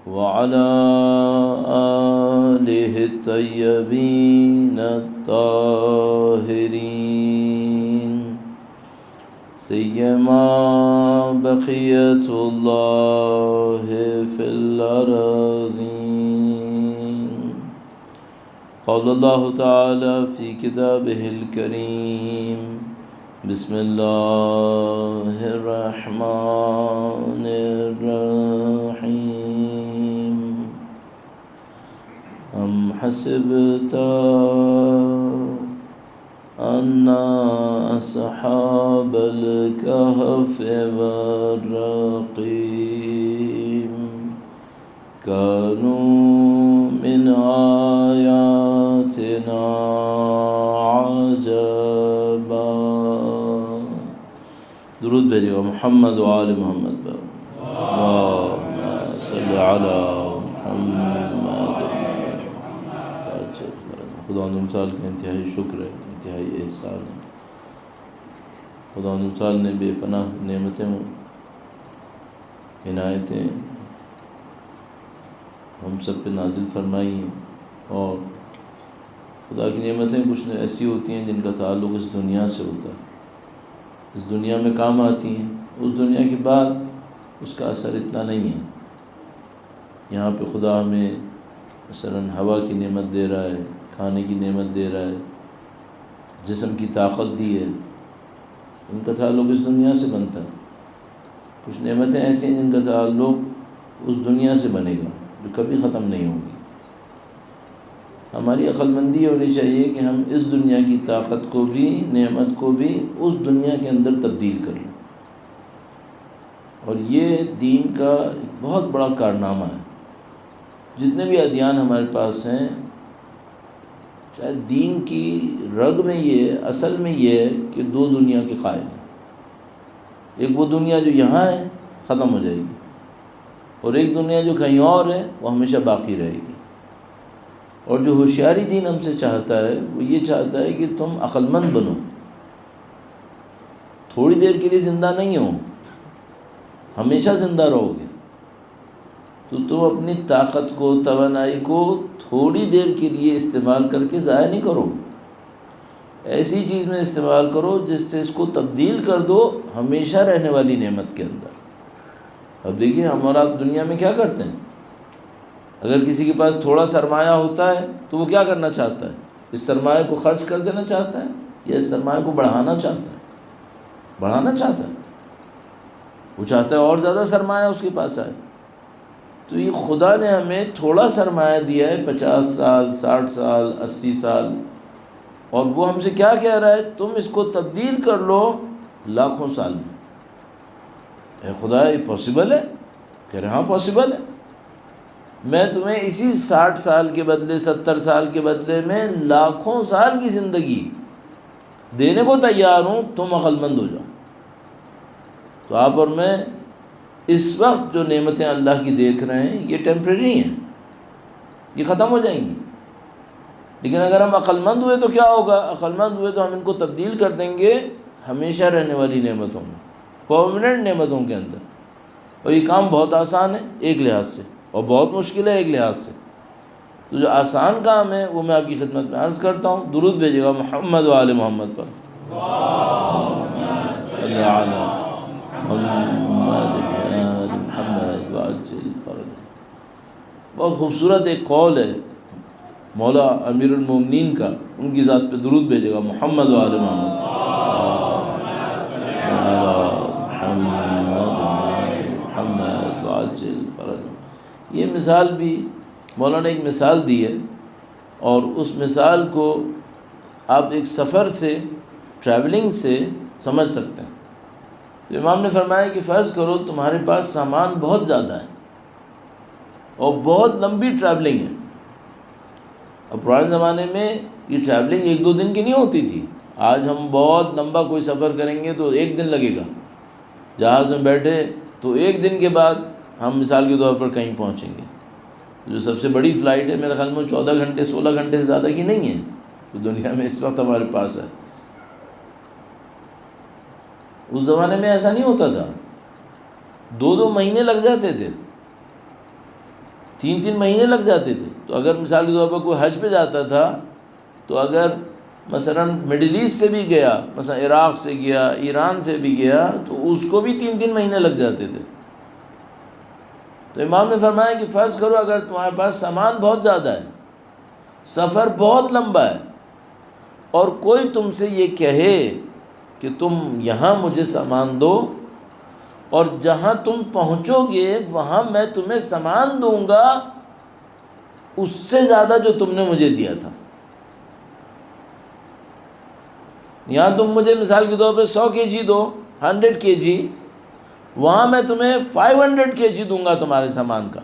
وعلى آله الطيبين الطاهرين سيما بقية الله في الأراضين. قال الله تعالى في كتابه الكريم: بسم الله الرحمن الرحيم. أم حسبت أن أصحاب الكهف والرقيم كانوا من آياتنا عجبا. درود بھیجیے گا محمد و آل محمد پر. اللہم صلی علی محمد. خدا مثال کا انتہائی شکر ہے، انتہائی احسان ہے. خدا مثال نے بے پناہ نعمتیں عنایتیں ہم سب پہ نازل فرمائی ہیں، اور خدا کی نعمتیں کچھ ایسی ہوتی ہیں جن کا تعلق اس دنیا سے ہوتا ہے، اس دنیا میں کام آتی ہیں، اس دنیا کے بعد اس کا اثر اتنا نہیں ہے. یہاں پہ خدا ہمیں مثلاً ہوا کی نعمت دے رہا ہے، کھانے کی نعمت دے رہا ہے، جسم کی طاقت دی ہے. ان کا تعلق اس دنیا سے بنتا ہے. کچھ نعمتیں ایسی ہیں جن کا تعلق اس دنیا سے بنے گا، جو کبھی ختم نہیں ہوگی. ہماری عقل مندی ہونی چاہیے کہ ہم اس دنیا کی طاقت کو بھی، نعمت کو بھی اس دنیا کے اندر تبدیل کر لیں. اور یہ دین کا ایک بہت بڑا کارنامہ ہے. جتنے بھی ادیان ہمارے پاس ہیں، شاید دین کی رگ میں یہ، اصل میں یہ ہے کہ دو دنیا کے قائل ہیں. ایک وہ دنیا جو یہاں ہے، ختم ہو جائے گی، اور ایک دنیا جو کہیں اور ہے، وہ ہمیشہ باقی رہے گی. اور جو ہوشیاری دین ہم سے چاہتا ہے، وہ یہ چاہتا ہے کہ تم عقل مند بنو، تھوڑی دیر کے لیے زندہ نہیں ہو، ہمیشہ زندہ رہو گے. تو تم اپنی طاقت کو، توانائی کو تھوڑی دیر کے لیے استعمال کر کے ضائع نہیں کرو. ایسی چیز میں استعمال کرو جس سے اس کو تبدیل کر دو ہمیشہ رہنے والی نعمت کے اندر. اب دیکھیے ہم اور آپ دنیا میں کیا کرتے ہیں. اگر کسی کے پاس تھوڑا سرمایہ ہوتا ہے تو وہ کیا کرنا چاہتا ہے؟ اس سرمایہ کو خرچ کر دینا چاہتا ہے، یا اس سرمایہ کو بڑھانا چاہتا ہے؟ بڑھانا چاہتا ہے. وہ چاہتا ہے اور زیادہ سرمایہ اس کے پاس آئے. تو یہ خدا نے ہمیں تھوڑا سرمایہ دیا ہے، 50 سال، 60 سال، 80 سال، اور وہ ہم سے کیا کہہ رہا ہے؟ تم اس کو تبدیل کر لو لاکھوں سال میں. اے خدا، یہ پاسبل ہے؟ کہہ رہے ہاں پاسبل ہے. میں تمہیں اسی 60 سال کے بدلے، 70 سال کے بدلے میں لاکھوں سال کی زندگی دینے کو تیار ہوں، تم عقل مند ہو جاؤ. تو آپ اور میں اس وقت جو نعمتیں اللہ کی دیکھ رہے ہیں، یہ ٹیمپریری ہیں، یہ ختم ہو جائیں گی. لیکن اگر ہم عقل مند ہوئے تو کیا ہوگا؟ عقل مند ہوئے تو ہم ان کو تبدیل کر دیں گے ہمیشہ رہنے والی نعمتوں میں، پرماننٹ نعمتوں کے اندر. اور یہ کام بہت آسان ہے ایک لحاظ سے، اور بہت مشکل ہے ایک لحاظ سے. تو جو آسان کام ہے وہ میں آپ کی خدمت میں عرض کرتا ہوں. درود بھیجیے گا محمد و آل محمد پر. صلی علی محمد محمد وعجل فرج. بہت خوبصورت ایک قول ہے مولا امیر المومنین کا، ان کی ذات پہ درود بھیجے گا محمد و آل محمد. محمد وعجل فرج. یہ مثال بھی مولا نے ایک مثال دی ہے، اور اس مثال کو آپ ایک سفر سے، ٹریولنگ سے سمجھ سکتے ہیں. تو امام نے فرمایا کہ فرض کرو تمہارے پاس سامان بہت زیادہ ہے اور بہت لمبی ٹریولنگ ہے. اب پرانے زمانے میں یہ ٹریولنگ 1-2 دن کی نہیں ہوتی تھی. آج ہم بہت لمبا کوئی سفر کریں گے تو 1 دن لگے گا. جہاز میں بیٹھے تو 1 دن کے بعد ہم مثال کے طور پر کہیں پہنچیں گے. جو سب سے بڑی فلائٹ ہے میرے خیال میں 14 گھنٹے 16 گھنٹے سے زیادہ کی نہیں ہے تو دنیا میں اس وقت ہمارے پاس ہے. اس زمانے میں ایسا نہیں ہوتا تھا، 2-2 مہینے لگ جاتے تھے. 3 مہینے لگ جاتے تھے. تو اگر مثال کے طور پر کوئی حج پہ جاتا تھا تو اگر مثلا مڈل ایسٹ سے بھی گیا، مثلا عراق سے گیا، ایران سے بھی گیا، تو اس کو بھی 3 مہینے لگ جاتے تھے. تو امام نے فرمایا کہ فرض کرو اگر تمہارے پاس سامان بہت زیادہ ہے، سفر بہت لمبا ہے، اور کوئی تم سے یہ کہے کہ تم یہاں مجھے سامان دو، اور جہاں تم پہنچو گے وہاں میں تمہیں سامان دوں گا اس سے زیادہ جو تم نے مجھے دیا تھا. یہاں تم مجھے مثال کے طور پہ 100 kg دو، 100 kg، وہاں میں تمہیں 500 kg دوں گا تمہارے سامان کا.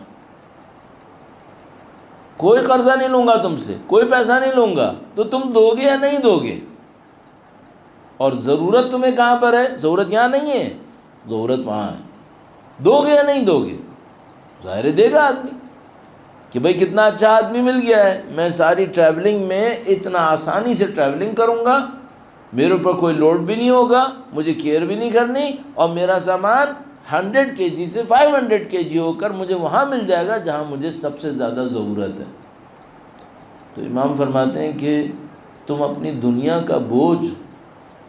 کوئی قرضہ نہیں لوں گا تم سے، کوئی پیسہ نہیں لوں گا. تو تم دو گے یا نہیں دو گے؟ اور ضرورت تمہیں کہاں پر ہے؟ ضرورت یہاں نہیں ہے، ضرورت وہاں ہے. دو گے یا نہیں دو گے؟ ظاہر دے گا آدمی کہ بھئی کتنا اچھا آدمی مل گیا ہے، میں ساری ٹریولنگ میں اتنا آسانی سے ٹریولنگ کروں گا، میرے اوپر کوئی لوڈ بھی نہیں ہوگا، مجھے کیئر بھی نہیں کرنی، اور میرا سامان 100 kg سے 500 kg ہو کر مجھے وہاں مل جائے گا جہاں مجھے سب سے زیادہ ضرورت ہے. تو امام فرماتے ہیں کہ تم اپنی دنیا کا بوجھ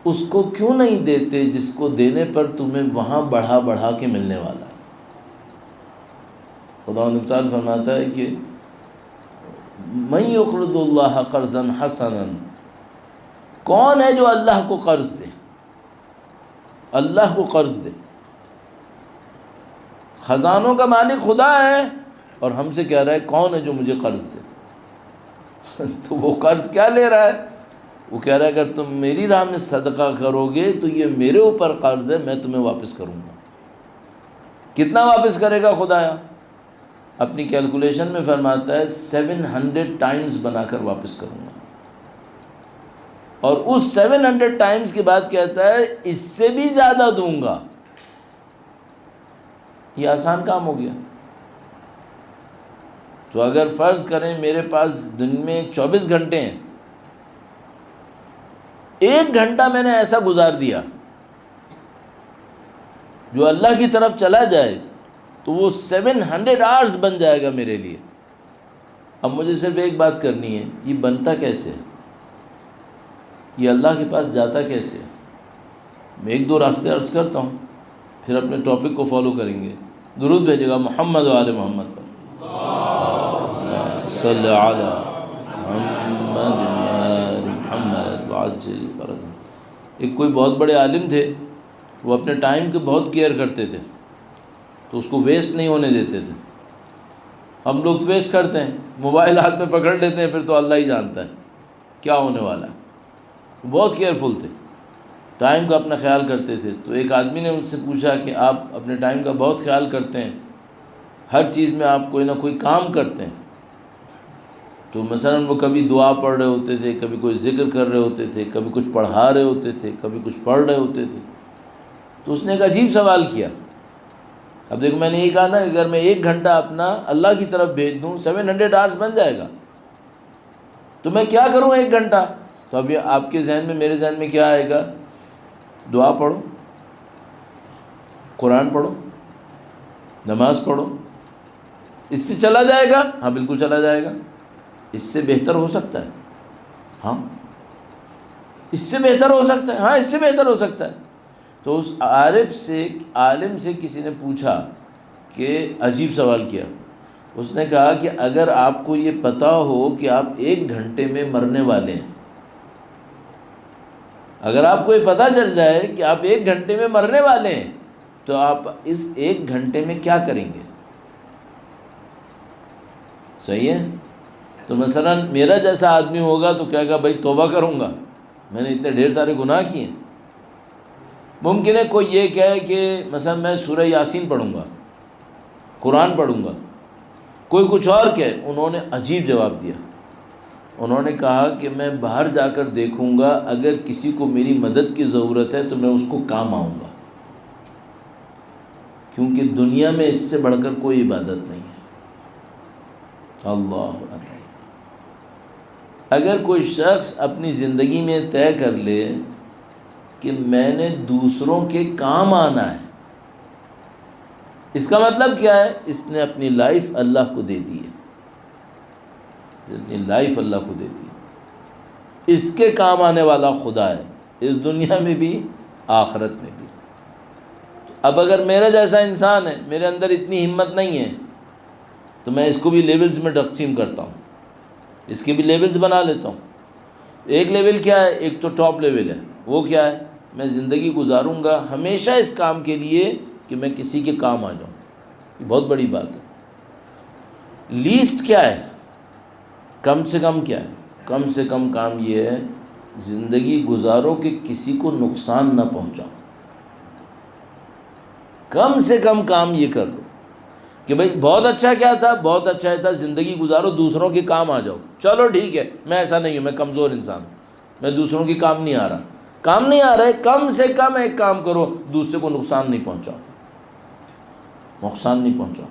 اس کو کیوں نہیں دیتے جس کو دینے پر تمہیں وہاں بڑھا بڑھا کے ملنے والا ہے. خدا تعالیٰ فرماتا ہے کہ من یقرض اللہ قرضا حسنا، کون ہے جو اللہ کو قرض دے؟ اللہ کو قرض دے. خزانوں کا مالک خدا ہے، اور ہم سے کہہ رہا ہے کون ہے جو مجھے قرض دے. تو وہ قرض کیا لے رہا ہے؟ وہ کہہ رہا ہے اگر تم میری راہ میں صدقہ کرو گے تو یہ میرے اوپر قرض ہے، میں تمہیں واپس کروں گا. کتنا واپس کرے گا خدایا؟ اپنی کیلکولیشن میں فرماتا ہے 700 ٹائمز بنا کر واپس کروں گا. اور اس 700 ٹائمز کے بعد کہتا ہے اس سے بھی زیادہ دوں گا. یہ آسان کام ہو گیا. تو اگر فرض کریں میرے پاس دن میں 24 گھنٹے ہیں، 1 گھنٹہ میں نے ایسا گزار دیا جو اللہ کی طرف چلا جائے تو وہ 700 آورز بن جائے گا میرے لیے. اب مجھے صرف ایک بات کرنی ہے، یہ بنتا کیسے ہے؟ یہ اللہ کے پاس جاتا کیسے ہے؟ میں 1-2 راستے عرض کرتا ہوں، پھر اپنے ٹاپک کو فالو کریں گے. درود بھیجے گا محمد و آل محمد پر. صلی علی محمد آل محمد وعجل فرج. ایک کوئی بہت بڑے عالم تھے، وہ اپنے ٹائم کے بہت کیئر کرتے تھے، تو اس کو ویسٹ نہیں ہونے دیتے تھے. ہم لوگ ویسٹ کرتے ہیں، موبائل ہاتھ میں پکڑ لیتے ہیں، پھر تو اللہ ہی جانتا ہے کیا ہونے والا ہے. بہت کیئرفل تھے، ٹائم کا اپنا خیال کرتے تھے. تو ایک آدمی نے مجھ سے پوچھا کہ آپ اپنے ٹائم کا بہت خیال کرتے ہیں، ہر چیز میں آپ کوئی نہ کوئی کام کرتے ہیں. تو مثلا وہ کبھی دعا پڑھ رہے ہوتے تھے، کبھی کوئی ذکر کر رہے ہوتے تھے، کبھی کچھ پڑھا رہے ہوتے تھے، کبھی کچھ پڑھ رہے ہوتے تھے. تو اس نے ایک عجیب سوال کیا. اب دیکھو میں نے یہ کہا نا کہ اگر میں 1 گھنٹہ اپنا اللہ کی طرف بھیج دوں 700 آورز بن جائے گا، تو میں کیا کروں 1 گھنٹہ؟ تو ابھی آپ کے ذہن میں میرے ذہن میں کیا آئے گا؟ دعا پڑھو، قرآن پڑھو، نماز پڑھو. اس سے چلا جائے گا؟ ہاں بالکل چلا جائے گا. اس سے بہتر ہو سکتا ہے؟ ہاں اس سے بہتر ہو سکتا ہے، ہاں اس سے بہتر ہو سکتا ہے. تو اس عالم سے کسی نے پوچھا کہ عجیب سوال کیا. اس نے کہا کہ اگر آپ کو یہ پتہ ہو کہ آپ 1 گھنٹے میں مرنے والے ہیں، اگر آپ کو یہ پتہ چل جائے کہ آپ 1 گھنٹے میں مرنے والے ہیں، تو آپ اس 1 گھنٹے میں کیا کریں گے؟ صحیح ہے. تو مثلا میرا جیسا آدمی ہوگا تو کہے گا بھائی توبہ کروں گا، میں نے اتنے ڈھیر سارے گناہ کیے ہیں. ممکن ہے کوئی یہ کہے کہ مثلا میں سورہ یاسین پڑھوں گا، قرآن پڑھوں گا. کوئی کچھ اور کہے. انہوں نے عجیب جواب دیا. انہوں نے کہا کہ میں باہر جا کر دیکھوں گا، اگر کسی کو میری مدد کی ضرورت ہے تو میں اس کو کام آؤں گا، کیونکہ دنیا میں اس سے بڑھ کر کوئی عبادت نہیں ہے. اللہ اکبر. اگر کوئی شخص اپنی زندگی میں طے کر لے کہ میں نے دوسروں کے کام آنا ہے، اس کا مطلب کیا ہے؟ اس نے اپنی لائف اللہ کو دے دی ہے، اپنی لائف اللہ کو دے دی ہے، اس کے کام آنے والا خدا ہے، اس دنیا میں بھی آخرت میں بھی۔ اب اگر میرا جیسا انسان ہے، میرے اندر اتنی ہمت نہیں ہے، تو میں اس کو بھی لیولز میں تقسیم کرتا ہوں، اس کے بھی لیولز بنا لیتا ہوں۔ ایک لیول کیا ہے؟ ایک تو ٹاپ لیول ہے، وہ کیا ہے؟ میں زندگی گزاروں گا ہمیشہ اس کام کے لیے کہ میں کسی کے کام آ جاؤں، یہ بہت بڑی بات ہے۔ لیسٹ کیا ہے؟ کم سے کم کیا ہے؟ کم سے کم کام یہ ہے زندگی گزارو کہ کسی کو نقصان نہ پہنچاؤ۔ کم سے کم کام یہ کر لو کہ بھئی بہت اچھا کیا تھا؟ بہت اچھا تھا زندگی گزارو دوسروں کے کام آ جاؤ، چلو ٹھیک ہے، میں ایسا نہیں ہوں، میں کمزور انسان ہوں، میں دوسروں کے کام نہیں آ رہا، کام نہیں آ رہا ہے، کم سے کم ایک کام کرو، دوسرے کو نقصان نہیں پہنچاؤ، نقصان نہیں پہنچاؤ۔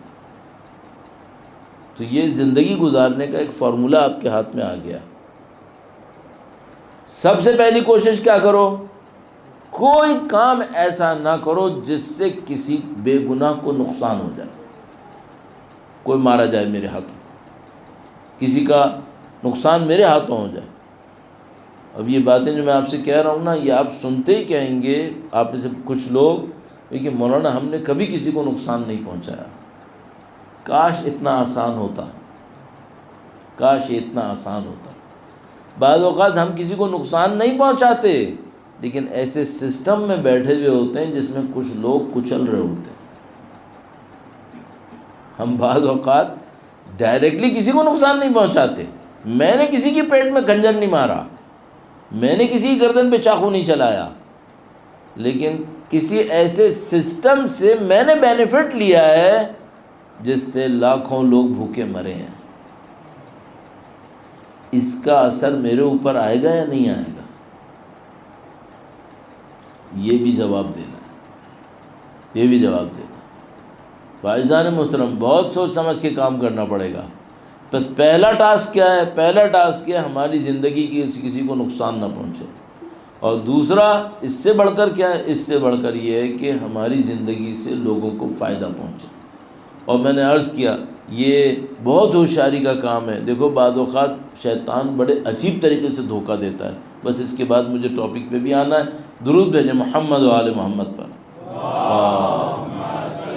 تو یہ زندگی گزارنے کا ایک فارمولہ آپ کے ہاتھ میں آ گیا۔ سب سے پہلی کوشش کیا کرو؟ کوئی کام ایسا نہ کرو جس سے کسی بے گناہ کو نقصان ہو جائے، کوئی مارا جائے میرے ہاتھوں، کسی کا نقصان میرے ہاتھوں ہو جائے۔ اب یہ باتیں جو میں آپ سے کہہ رہا ہوں نا، یہ آپ سنتے ہی کہیں گے آپ میں سے کچھ لوگ کہ مولانا ہم نے کبھی کسی کو نقصان نہیں پہنچایا۔ کاش اتنا آسان ہوتا، کاش یہ اتنا آسان ہوتا۔ بعض اوقات ہم کسی کو نقصان نہیں پہنچاتے، لیکن ایسے سسٹم میں بیٹھے ہوئے ہوتے ہیں جس میں کچھ لوگ کچل رہے ہوتے ہیں۔ ہم بعض اوقات ڈائریکٹلی کسی کو نقصان نہیں پہنچاتے، میں نے کسی کے پیٹ میں خنجر نہیں مارا، میں نے کسی کی گردن پہ چاقو نہیں چلایا، لیکن کسی ایسے سسٹم سے میں نے بینیفٹ لیا ہے جس سے لاکھوں لوگ بھوکے مرے ہیں۔ اس کا اثر میرے اوپر آئے گا یا نہیں آئے گا؟ یہ بھی جواب دینا ہے، یہ بھی جواب دینا ہے۔ فائزان محترم، بہت سوچ سمجھ کے کام کرنا پڑے گا۔ بس پہلا ٹاسک کیا ہے؟ پہلا ٹاسک ہے ہماری زندگی کی کسی کو نقصان نہ پہنچے، اور دوسرا اس سے بڑھ کر کیا ہے؟ اس سے بڑھ کر یہ ہے کہ ہماری زندگی سے لوگوں کو فائدہ پہنچے۔ اور میں نے عرض کیا یہ بہت ہوشیاری کا کام ہے۔ دیکھو بعض اوقات شیطان بڑے عجیب طریقے سے دھوکہ دیتا ہے۔ بس اس کے بعد مجھے ٹاپک پہ بھی آنا ہے۔ درود بھیجیں محمد و آل محمد پر،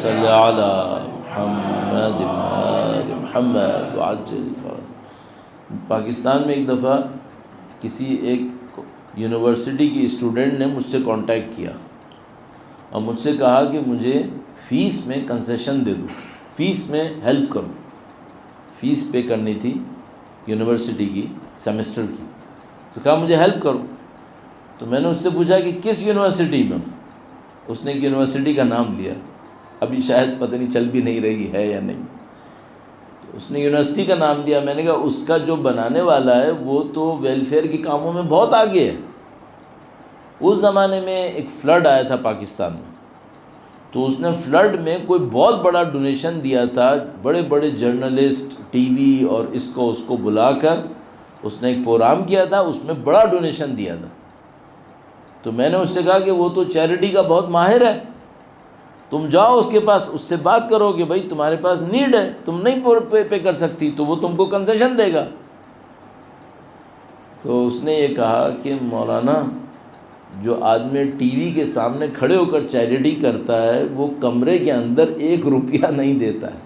صلی علی محمد آل محمد وعجل فرج۔ پاکستان میں ایک دفعہ کسی ایک یونیورسٹی کی اسٹوڈنٹ نے مجھ سے کانٹیکٹ کیا اور مجھ سے کہا کہ مجھے فیس میں کنسیشن دے دو، فیس میں ہیلپ کرو۔ فیس پے کرنی تھی یونیورسٹی کی سیمسٹر کی، تو کہا مجھے ہیلپ کرو۔ تو میں نے اس سے پوچھا کہ کس یونیورسٹی میں؟ اس نے ایک یونیورسٹی کا نام لیا، ابھی شاید پتہ نہیں چل بھی نہیں رہی ہے یا نہیں۔ تو اس نے یونیورسٹی کا نام لیا۔ میں نے کہا اس کا جو بنانے والا ہے وہ تو ویلفیئر کے کاموں میں بہت آگے ہے۔ اس زمانے میں ایک فلڈ آیا تھا پاکستان میں، تو اس نے فلڈ میں کوئی بہت بڑا ڈونیشن دیا تھا، بڑے بڑے جرنلسٹ، ٹی وی اور اس کو بلا کر اس نے ایک پروگرام کیا تھا، اس میں بڑا ڈونیشن دیا تھا۔ تو میں نے اس سے کہا کہ وہ تو چیریٹی کا بہت ماہر ہے، تم جاؤ اس کے پاس، اس سے بات کرو کہ بھائی تمہارے پاس نیڈ ہے، تم نہیں پے کر سکتی، تو وہ تم کو کنسیشن دے گا۔ تو اس نے یہ کہا کہ مولانا جو آدمی ٹی وی کے سامنے کھڑے ہو کر چیریٹی کرتا ہے وہ کمرے کے اندر 1 روپیہ نہیں دیتا ہے،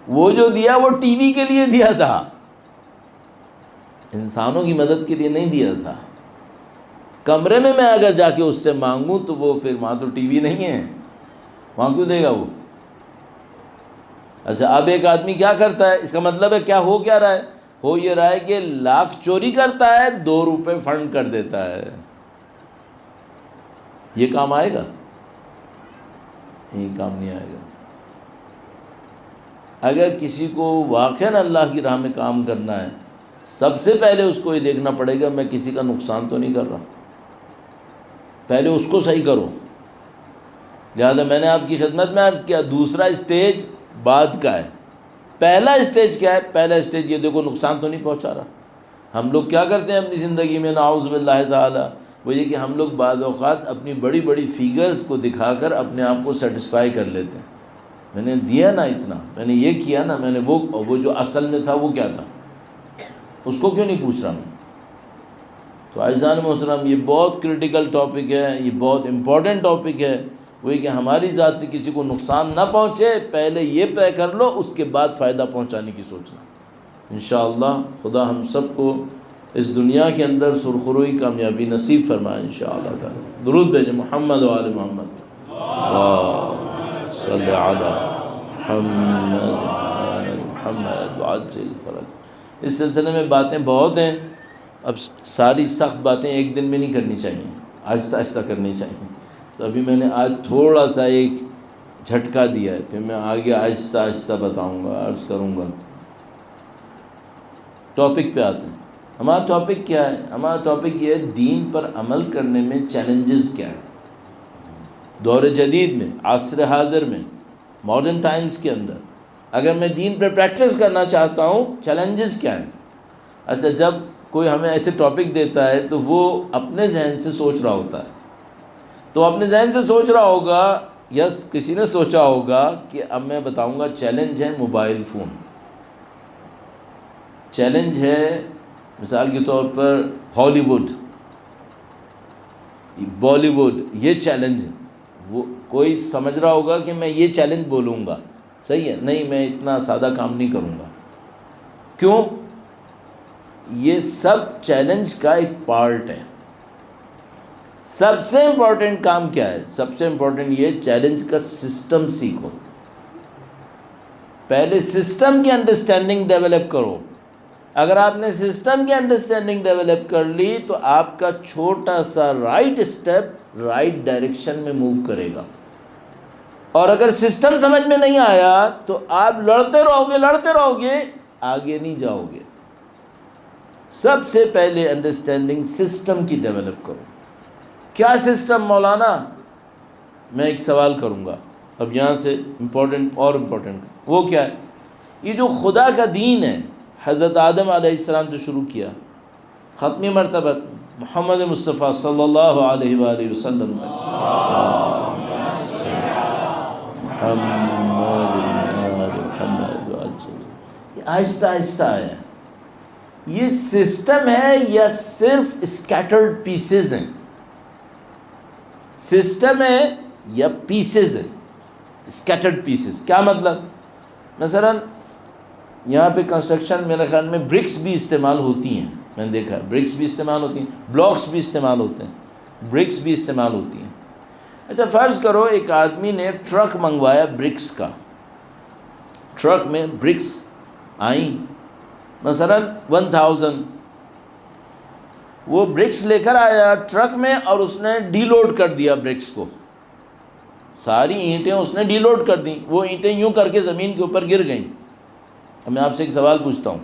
وہ جو دیا وہ ٹی وی کے لیے دیا تھا، انسانوں کی مدد کے لیے نہیں دیا تھا۔ کمرے میں اگر جا کے اس سے مانگوں تو وہ پھر وہاں تو ٹی وی نہیں ہے، وہاں کیوں دے گا وہ؟ اچھا اب ایک آدمی کیا کرتا ہے، اس کا مطلب ہے کیا ہو کیا رہا ہے؟ ہو یہ رہا ہے کہ لاکھ چوری کرتا ہے، 2 روپے فنڈ کر دیتا ہے۔ یہ کام آئے گا؟ یہ کام نہیں آئے گا۔ اگر کسی کو واقعاً اللہ کی راہ میں کام کرنا ہے، سب سے پہلے اس کو یہ دیکھنا پڑے گا میں کسی کا نقصان تو نہیں کر رہا، پہلے اس کو صحیح کرو۔ لہذا میں نے آپ کی خدمت میں عرض کیا دوسرا اسٹیج بعد کا ہے، پہلا اسٹیج کیا ہے؟ پہلا اسٹیج یہ دیکھو نقصان تو نہیں پہنچا رہا۔ ہم لوگ کیا کرتے ہیں اپنی زندگی میں، نعوذ باللہ تعالی، وہ یہ کہ ہم لوگ بعض اوقات اپنی بڑی بڑی فیگرز کو دکھا کر اپنے آپ کو سیٹسفائی کر لیتے ہیں. میں نے دیا نا اتنا، میں نے یہ کیا نا، میں نے وہ جو اصل میں تھا وہ کیا تھا، اس کو کیوں نہیں پوچھ رہا میں. تو عزیزان محترم، یہ بہت کرٹیکل ٹاپک ہے، یہ بہت امپورٹنٹ ٹاپک ہے. وہی کہ ہماری ذات سے کسی کو نقصان نہ پہنچے، پہلے یہ طے کر لو، اس کے بعد فائدہ پہنچانے کی سوچنا. انشاءاللہ خدا ہم سب کو اس دنیا کے اندر سرخروئی کامیابی نصیب فرمائے انشاءاللہ تعالی. درود بھیجیں محمد و آل محمد. صلی علی محمد محمد وعجل فرج. اس سلسلے میں باتیں بہت ہیں، اب ساری سخت باتیں ایک دن میں نہیں کرنی چاہیے، آہستہ آہستہ کرنی چاہیے. تو ابھی میں نے آج تھوڑا سا ایک جھٹکا دیا ہے، پھر میں آگے آہستہ آہستہ بتاؤں گا، عرض کروں گا. ٹاپک پہ آتے ہیں. ہمارا ٹاپک کیا ہے؟ ہمارا ٹاپک یہ ہے دین پر عمل کرنے میں چیلنجز کیا ہے. دور جدید میں، عصر حاضر میں، ماڈرن ٹائمز کے اندر اگر میں دین پر پریکٹس کرنا چاہتا ہوں، چیلنجز کیا ہیں؟ اچھا، جب کوئی ہمیں ایسے ٹاپک دیتا ہے تو وہ اپنے ذہن سے سوچ رہا ہوتا ہے. تو اپنے ذہن سے سوچ رہا ہوگا، یس کسی نے سوچا ہوگا کہ اب میں بتاؤں گا چیلنج ہے موبائل فون. چیلنج ہے مثال کے طور پر ہالی ووڈ، بالی ووڈ، یہ چیلنج ہے. وہ کوئی سمجھ رہا ہوگا کہ میں یہ چیلنج بولوں گا، صحیح ہے، نہیں میں اتنا سادہ کام نہیں کروں گا. کیوں؟ یہ سب چیلنج کا ایک پارٹ ہے. سب سے امپورٹنٹ کام کیا ہے؟ سب سے امپورٹنٹ یہ چیلنج کا سسٹم سیکھو. پہلے سسٹم کی انڈرسٹینڈنگ ڈیولپ کرو. اگر آپ نے سسٹم کی انڈرسٹینڈنگ ڈیولپ کر لی تو آپ کا چھوٹا سا رائٹ اسٹیپ رائٹ ڈائریکشن میں موو کرے گا. اور اگر سسٹم سمجھ میں نہیں آیا تو آپ لڑتے رہو گے، آگے نہیں جاؤ گے. سب سے پہلے انڈرسٹینڈنگ سسٹم کی ڈیولپ کرو. کیا سسٹم مولانا؟ میں ایک سوال کروں گا اب یہاں سے، امپورٹنٹ، وہ کیا ہے؟ یہ جو خدا کا دین ہے، حضرت آدم علیہ السلام سے شروع کیا، ختمی مرتبہ محمد مصطفیٰ صلی اللہ علیہ وآلہ وسلم تک، یہ آہستہ آہستہ آیا. یہ سسٹم ہے یا صرف اسکیٹرڈ پیسز ہیں؟ سسٹم ہے یا پیسز ہے؟ Scattered pieces. کیا مطلب؟ مثلا یہاں پہ کنسٹرکشن میرے خیال میں برکس بھی استعمال ہوتی ہیں، میں نے دیکھا برکس بھی استعمال ہوتی ہیں، بلاکس بھی استعمال ہوتے ہیں، برکس بھی استعمال ہوتی ہیں. اچھا فرض کرو ایک آدمی نے ٹرک منگوایا برکس کا، ٹرک میں برکس آئیں مثلا 1000، وہ برکس لے کر آیا ٹرک میں اور اس نے ڈی لوڈ کر دیا برکس کو، ساری اینٹیں اس نے ڈی لوڈ کر دیں، وہ اینٹیں یوں کر کے زمین کے اوپر گر گئیں. اب میں آپ سے ایک سوال پوچھتا ہوں،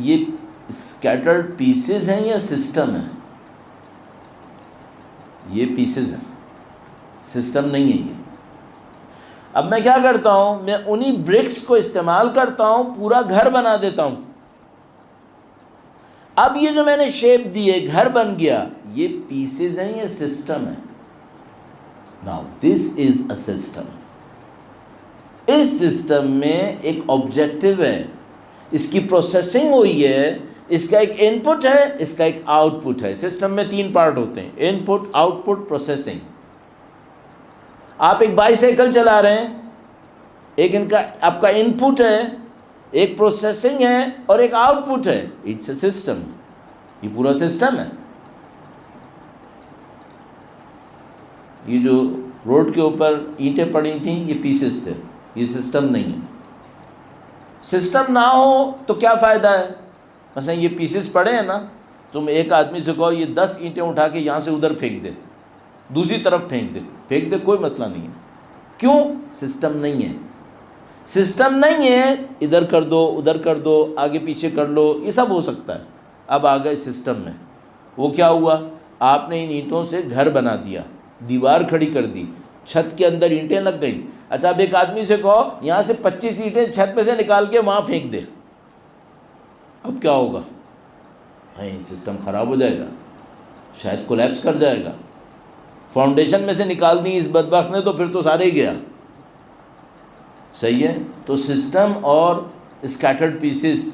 یہ اسکیٹرڈ پیسز ہیں یا سسٹم ہے؟ یہ پیسز ہیں، سسٹم نہیں ہے یہ. اب میں کیا کرتا ہوں، میں انہی برکس کو استعمال کرتا ہوں، پورا گھر بنا دیتا ہوں. اب یہ جو میں نے شیپ دی ہے، گھر بن گیا، یہ پیسز ہیں یا سسٹم ہے؟ Now this is a system. اس سسٹم میں ایک آبجیکٹو ہے، اس کی پروسیسنگ ہوئی ہے، اس کا ایک ان پٹ ہے، اس کا ایک آؤٹ پٹ ہے. سسٹم میں 3 پارٹ ہوتے ہیں، ان پٹ، آؤٹ پٹ، پروسیسنگ. آپ ایک بائیسیکل چلا رہے ہیں، ایک ان کا آپ کا ان پٹ ہے، ایک پروسیسنگ ہے اور ایک آؤٹ پٹ ہے. It's a system. یہ پورا سسٹم ہے. یہ جو روڈ کے اوپر اینٹیں پڑی تھیں یہ پیسز تھے، یہ سسٹم نہیں ہے. سسٹم نہ ہو تو کیا فائدہ ہے؟ مثلا یہ پیسز پڑے ہیں نا، تم ایک آدمی سے کہو یہ 10 اینٹیں اٹھا کے یہاں سے ادھر پھینک دے، دوسری طرف پھینک دے، کوئی مسئلہ نہیں ہے. کیوں؟ سسٹم نہیں ہے. سسٹم نہیں ہے، ادھر کر دو، ادھر کر دو، آگے پیچھے کر لو، یہ سب ہو سکتا ہے. اب آ گئے سسٹم میں. وہ کیا ہوا؟ آپ نے ان اینٹوں سے گھر بنا دیا، دیوار کھڑی کر دی، چھت کے اندر اینٹیں لگ گئیں. اچھا اب ایک آدمی سے کہو یہاں سے 25 اینٹیں چھت پہ سے نکال کے وہاں پھینک دے، اب کیا ہوگا؟ سسٹم خراب ہو جائے گا. شاید کولیپس کر جائے گا. فاؤنڈیشن میں سے نکال دی اس بدبخت نے تو پھر تو سارے ہی گیا. صحیح ہے. تو سسٹم اور اسکیٹرڈ پیسز،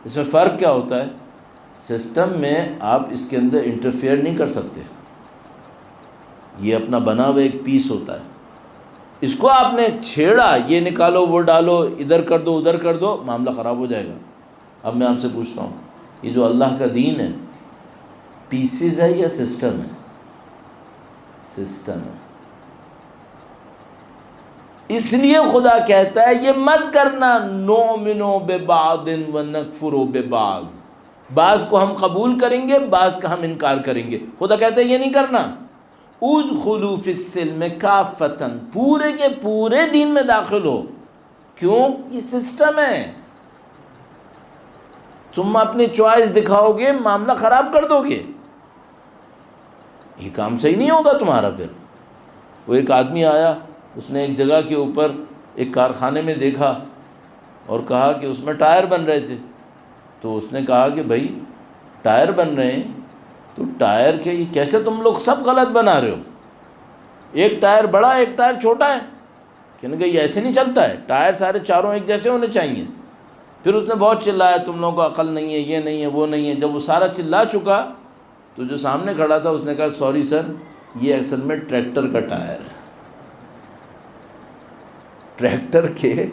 اس میں فرق کیا ہوتا ہے؟ سسٹم میں آپ اس کے اندر انٹرفیئر نہیں کر سکتے، یہ اپنا بنا ہوا ایک پیس ہوتا ہے. اس کو آپ نے چھیڑا، یہ نکالو وہ ڈالو، ادھر کر دو ادھر کر دو، معاملہ خراب ہو جائے گا. اب میں آپ سے پوچھتا ہوں، یہ جو اللہ کا دین ہے پیسز ہے یا سسٹم ہے؟ سسٹم ہے. اس لیے خدا کہتا ہے یہ مت کرنا، نؤمن ببعض ونکفر ببعض، بعض کو ہم قبول کریں گے بعض کا ہم انکار کریں گے. خدا کہتا ہے یہ نہیں کرنا. ادخلوا فی السلم کافۃ، پورے کے پورے دین میں داخل ہو. کیوں؟ یہ سسٹم ہے. تم اپنی چوائس دکھاؤ گے معاملہ خراب کر دو گے، یہ کام صحیح نہیں ہوگا تمہارا. پھر وہ ایک آدمی آیا، اس نے ایک جگہ کے اوپر ایک کارخانے میں دیکھا اور کہا کہ اس میں ٹائر بن رہے تھے. تو اس نے کہا کہ بھائی ٹائر بن رہے ہیں تو ٹائر کے یہ کیسے تم لوگ سب غلط بنا رہے ہو؟ ایک ٹائر بڑا ایک ٹائر چھوٹا ہے. کہنے کہ یہ ایسے نہیں چلتا ہے، ٹائر سارے چاروں ایک جیسے ہونے چاہیے. پھر اس نے بہت چلایا تم لوگوں کو عقل نہیں ہے، یہ نہیں ہے وہ نہیں ہے. جب وہ سارا چلا چکا تو جو سامنے کھڑا تھا اس نے کہا سوری سر، یہ اصل میں ٹریکٹر کا ٹائر ہے. ٹریکٹر کے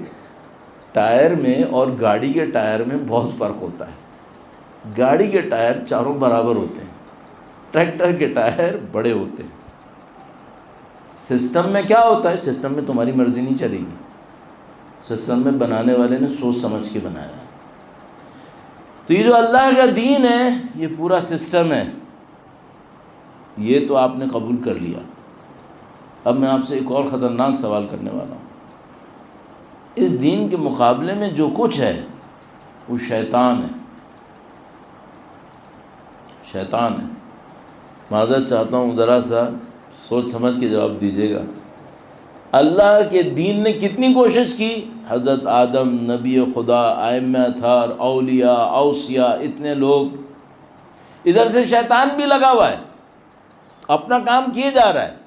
ٹائر میں اور گاڑی کے ٹائر میں بہت فرق ہوتا ہے. گاڑی کے ٹائر چاروں برابر ہوتے ہیں، ٹریکٹر کے ٹائر بڑے ہوتے ہیں. سسٹم میں کیا ہوتا ہے؟ سسٹم میں تمہاری مرضی نہیں چلے گی. سسٹم میں بنانے والے نے سوچ سمجھ کے بنایا ہے. تو یہ جو اللہ کا دین ہے یہ پورا سسٹم ہے، یہ تو آپ نے قبول کر لیا. اب میں آپ سے ایک اور خطرناک سوال کرنے والا ہوں. اس دین کے مقابلے میں جو کچھ ہے وہ شیطان ہے. شیطان ہے. معذرت چاہتا ہوں، ذرا سا سوچ سمجھ کے جواب دیجیے گا. اللہ کے دین نے کتنی کوشش کی، حضرت آدم، نبی خدا، ائمہ اطہار، اولیاء، اوصیاء، اتنے لوگ. ادھر سے شیطان بھی لگا ہوا ہے، اپنا کام کیے جا رہا ہے.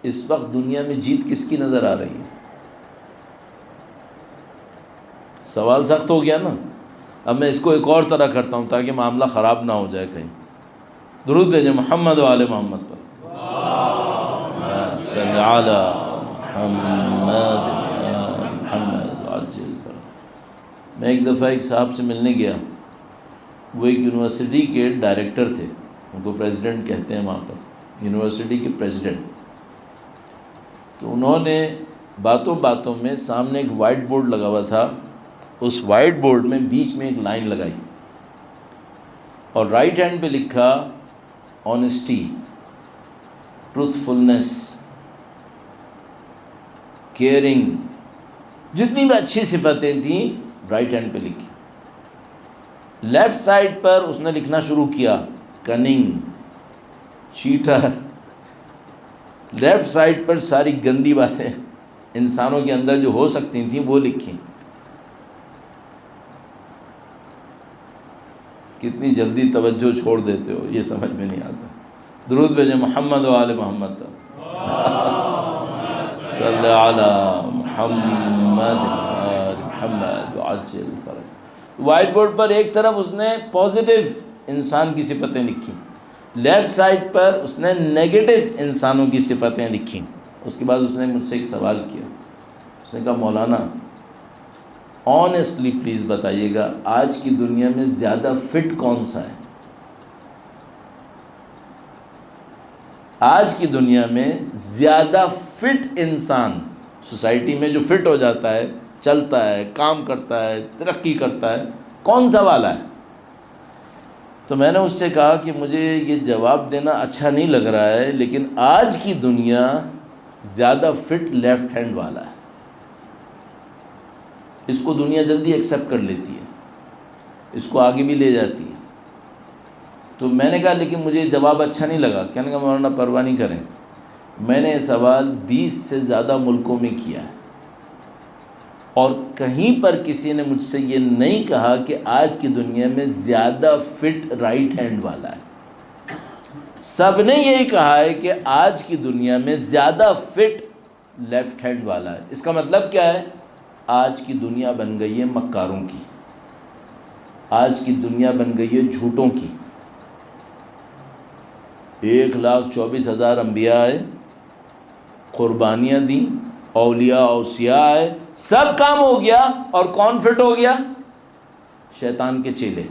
اس وقت دنیا میں جیت کس کی نظر آ رہی ہے؟ سوال سخت ہو گیا نا. اب میں اس کو ایک اور طرح کرتا ہوں تاکہ معاملہ خراب نہ ہو جائے کہیں. درود بھیجیں محمد و آل محمد پر. صلی علی محمد محمد عجل پر. میں ایک دفعہ ایک صاحب سے ملنے گیا، وہ ایک یونیورسٹی کے ڈائریکٹر تھے، ان کو پریزیڈنٹ کہتے ہیں وہاں پر، یونیورسٹی کے پریزیڈنٹ. تو انہوں نے باتوں باتوں میں سامنے ایک وائٹ بورڈ لگا ہوا تھا، اس وائٹ بورڈ میں بیچ میں ایک لائن لگائی اور رائٹ ہینڈ پہ لکھا آنیسٹی، ٹروتھفلنس، کیئرنگ، جتنی بھی اچھی صفتیں تھیں رائٹ ہینڈ پہ لکھی. لیفٹ سائڈ پر اس نے لکھنا شروع کیا کننگ، چیٹر. لیفٹ سائڈ پر ساری گندی باتیں انسانوں کے اندر جو ہو سکتی تھیں وہ لکھیں. کتنی جلدی توجہ چھوڑ دیتے ہو یہ سمجھ میں نہیں آتا. درود بھیجیں محمد و آل محمد پر. صلی علی محمد آل محمد وعجل فرج. وائٹ بورڈ پر ایک طرف اس نے پازیٹیو انسان کی صفتیں لکھی، لیفٹ سائڈ پر اس نے نیگیٹو انسانوں کی صفتیں لکھیں. اس کے بعد اس نے مجھ سے ایک سوال کیا. اس نے کہا مولانا آنیسٹلی پلیز بتائیے گا آج کی دنیا میں زیادہ فٹ کون سا ہے؟ آج کی دنیا میں زیادہ فٹ انسان سوسائٹی میں جو فٹ ہو جاتا ہے، چلتا ہے، کام کرتا ہے، ترقی کرتا ہے، کون سا والا ہے؟ تو میں نے اس سے کہا کہ مجھے یہ جواب دینا اچھا نہیں لگ رہا ہے، لیکن آج کی دنیا زیادہ فٹ لیفٹ ہینڈ والا ہے. اس کو دنیا جلدی ایکسیپٹ کر لیتی ہے، اس کو آگے بھی لے جاتی ہے. تو میں نے کہا لیکن مجھے جواب اچھا نہیں لگا. کہنے کا مولانا پرواہ نہیں کریں، میں نے یہ سوال 20 سے زیادہ ملکوں میں کیا ہے. اور کہیں پر کسی نے مجھ سے یہ نہیں کہا کہ آج کی دنیا میں زیادہ فٹ رائٹ ہینڈ والا ہے، سب نے یہی کہا ہے کہ آج کی دنیا میں زیادہ فٹ لیفٹ ہینڈ والا ہے۔ اس کا مطلب کیا ہے؟ آج کی دنیا بن گئی ہے مکاروں کی، آج کی دنیا بن گئی ہے جھوٹوں کی۔ 1,24,000 انبیاء آئے، قربانیاں دیں، اولیاء اوصیاء آئے، سب کام ہو گیا، اور کون فٹ ہو گیا؟ شیطان کے چیلے۔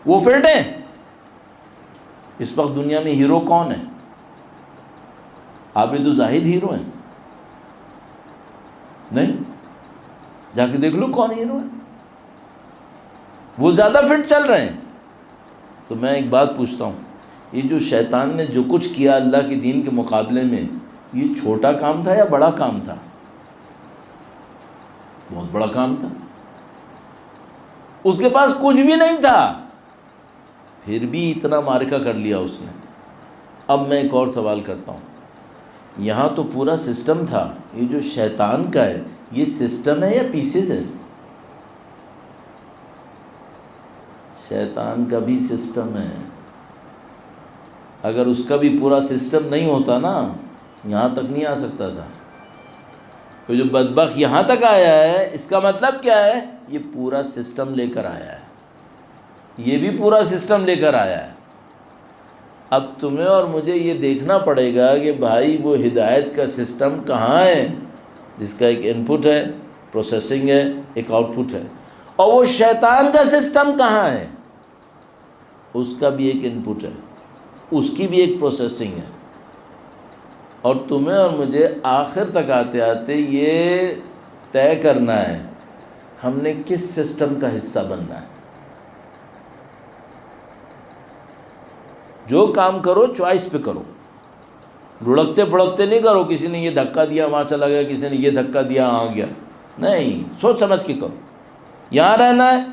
وہ فٹ ہیں؟ اس وقت دنیا میں ہیرو کون ہے؟ عابد و زاہد ہیرو ہیں؟ نہیں، جا کے دیکھ لو کون ہیرو ہے، وہ زیادہ فٹ چل رہے ہیں۔ تو میں ایک بات پوچھتا ہوں، یہ جو شیطان نے جو کچھ کیا اللہ کے دین کے مقابلے میں، یہ چھوٹا کام تھا یا بڑا کام تھا؟ بہت بڑا کام تھا۔ اس کے پاس کچھ بھی نہیں تھا، پھر بھی اتنا معرکہ کر لیا اس نے۔ اب میں ایک اور سوال کرتا ہوں، یہاں تو پورا سسٹم تھا، یہ جو شیطان کا ہے یہ سسٹم ہے یا پیسز ہے؟ شیطان کا بھی سسٹم ہے، اگر اس کا بھی پورا سسٹم نہیں ہوتا نا، یہاں تک نہیں آ سکتا تھا۔ تو جو بدبخت یہاں تک آیا ہے، اس کا مطلب کیا ہے؟ یہ پورا سسٹم لے کر آیا ہے، یہ بھی پورا سسٹم لے کر آیا ہے۔ اب تمہیں اور مجھے یہ دیکھنا پڑے گا کہ بھائی وہ ہدایت کا سسٹم کہاں ہے، جس کا ایک ان پٹ ہے، پروسیسنگ ہے، ایک آؤٹ پٹ ہے، اور وہ شیطان کا سسٹم کہاں ہے، اس کا بھی ایک ان پٹ ہے، اس کی بھی ایک پروسیسنگ ہے۔ اور تمہیں اور مجھے آخر تک آتے آتے یہ طے کرنا ہے ہم نے کس سسٹم کا حصہ بننا ہے۔ جو کام کرو چوائس پہ کرو، لڑکتے پڑکتے نہیں کرو، کسی نے یہ دھکا دیا وہاں چلا گیا، کسی نے یہ دھکا دیا وہاں گیا، نہیں، سوچ سمجھ کے کرو۔ یہاں رہنا ہے